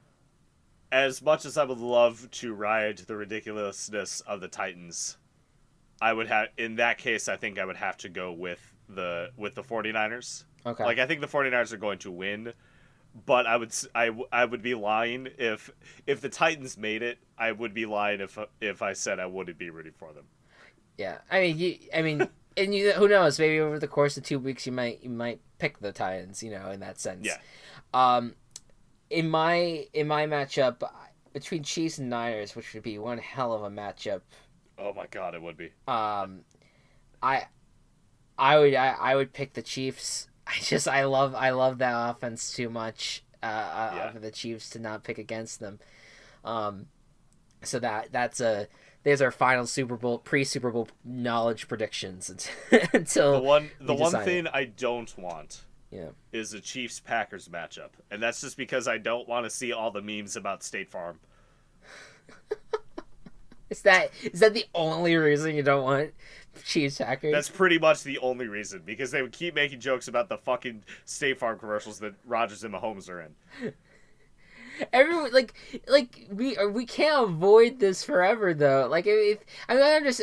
B: As much as I would love to ride the ridiculousness of the Titans, I would have, in that case, I think I would have to go with the 49ers. Okay. Like, I think the 49ers are going to win, but I would be lying if the Titans made it. I would be lying if I said I wouldn't be rooting for them.
A: Yeah. And who knows, maybe over the course of 2 weeks you might pick the Titans, you know, in that sense.
B: Yeah.
A: In my matchup between Chiefs and Niners, which would be one hell of a matchup.
B: Oh my God, it would be.
A: I would pick the Chiefs. I love that offense too much for the Chiefs to not pick against them. So there's our final pre-Super Bowl knowledge predictions until
B: the one thing I don't want
A: Yeah.
B: is a Chiefs-Packers matchup. And that's just because I don't want to see all the memes about State Farm.
A: Is that the only reason you don't want Chiefs Packers?
B: That's pretty much the only reason, because they would keep making jokes about the fucking State Farm commercials that Rodgers and Mahomes are in.
A: Everyone we can't avoid this forever though. Like I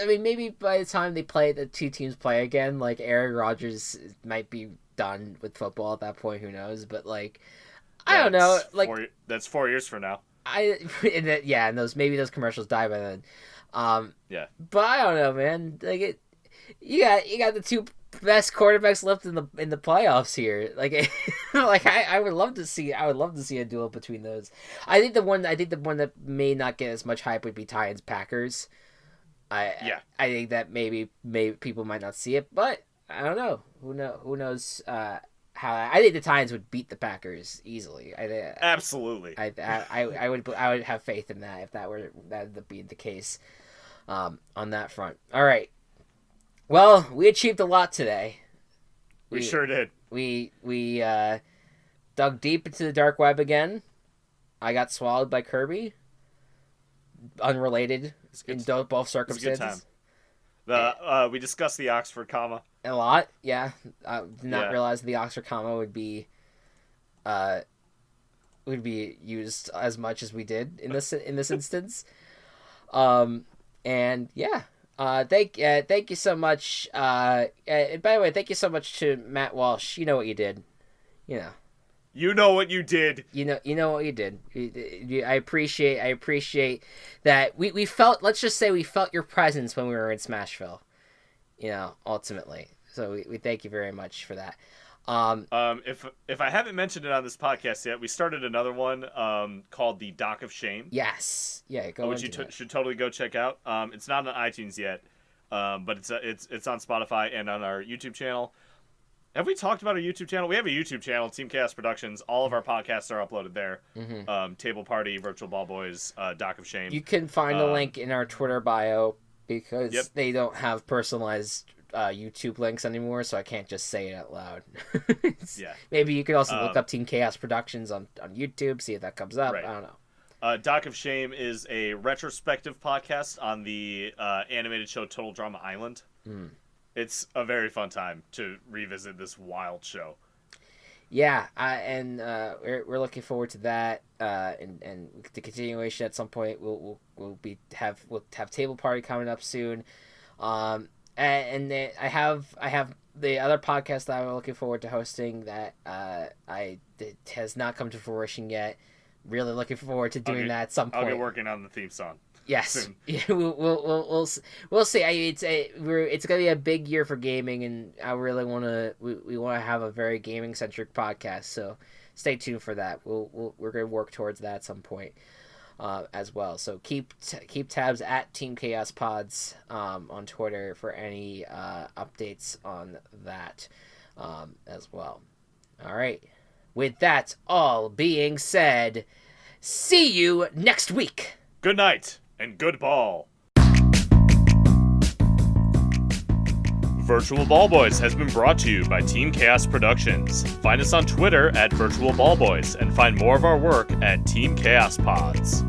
A: mean maybe by the time the two teams play again, like Aaron Rodgers might be done with football at that point. Who knows? But like I don't know. Like
B: that's 4 years from now.
A: And those commercials die by then.
B: Yeah.
A: But I don't know, man. Like you got the two best quarterbacks left in the playoffs here. Like I would love to see a duel between those. I think the one that may not get as much hype would be Titans Packers. I think that maybe people might not see it, but I don't know. Who knows how I think the Titans would beat the Packers easily.
B: Absolutely.
A: I would have faith in that if that would be the case on that front. All right. Well, we achieved a lot today.
B: We sure did.
A: We dug deep into the dark web again. I got swallowed by Kirby. Unrelated in both circumstances.
B: We discussed the Oxford comma
A: a lot. Yeah, did not realize the Oxford comma would be used as much as we did in this instance. And yeah. Thank you so much. And by the way, thank you so much to Matt Walsh. You know what you did.
B: You know what you did.
A: You know what you did. I appreciate that. We felt. Let's just say we felt your presence when we were in Smashville. Ultimately. So we thank you very much for that.
B: If I haven't mentioned it on this podcast yet, we started another one called the Dock of Shame.
A: Yes, yeah,
B: which you should totally go check out. It's not on iTunes yet, but it's on Spotify and on our YouTube channel. Have we talked about our YouTube channel? We have a YouTube channel, Team Chaos Productions. All of our podcasts are uploaded there. Mm-hmm. Table Party, Virtual Ball Boys, Dock of Shame.
A: You can find a link in our Twitter bio because they don't have personalized YouTube links anymore, so I can't just say it out loud. Maybe you could also look up Team Chaos Productions on YouTube, see if that comes up. Right. I don't know.
B: Dock of Shame is a retrospective podcast on the animated show Total Drama Island. Mm. It's a very fun time to revisit this wild show.
A: Yeah, and we're looking forward to that, and the continuation at some point. We'll have Table Party coming up soon. And then I have the other podcast that I'm looking forward to hosting that it has not come to fruition yet. Really looking forward to doing that at some point.
B: I'll get working on the theme song.
A: Yes,
B: soon.
A: Yeah, we'll see. It's gonna be a big year for gaming, and I really we want to have a very gaming centric podcast. So stay tuned for that. We're gonna work towards that at some point. As well, so keep tabs at Team Chaos Pods on Twitter for any updates on that as well. All right, with that all being said, see you next week.
B: Good night and good ball. Virtual Ball Boys has been brought to you by Team Chaos Productions. Find us on Twitter at Virtual Ball Boys and find more of our work at Team Chaos Pods.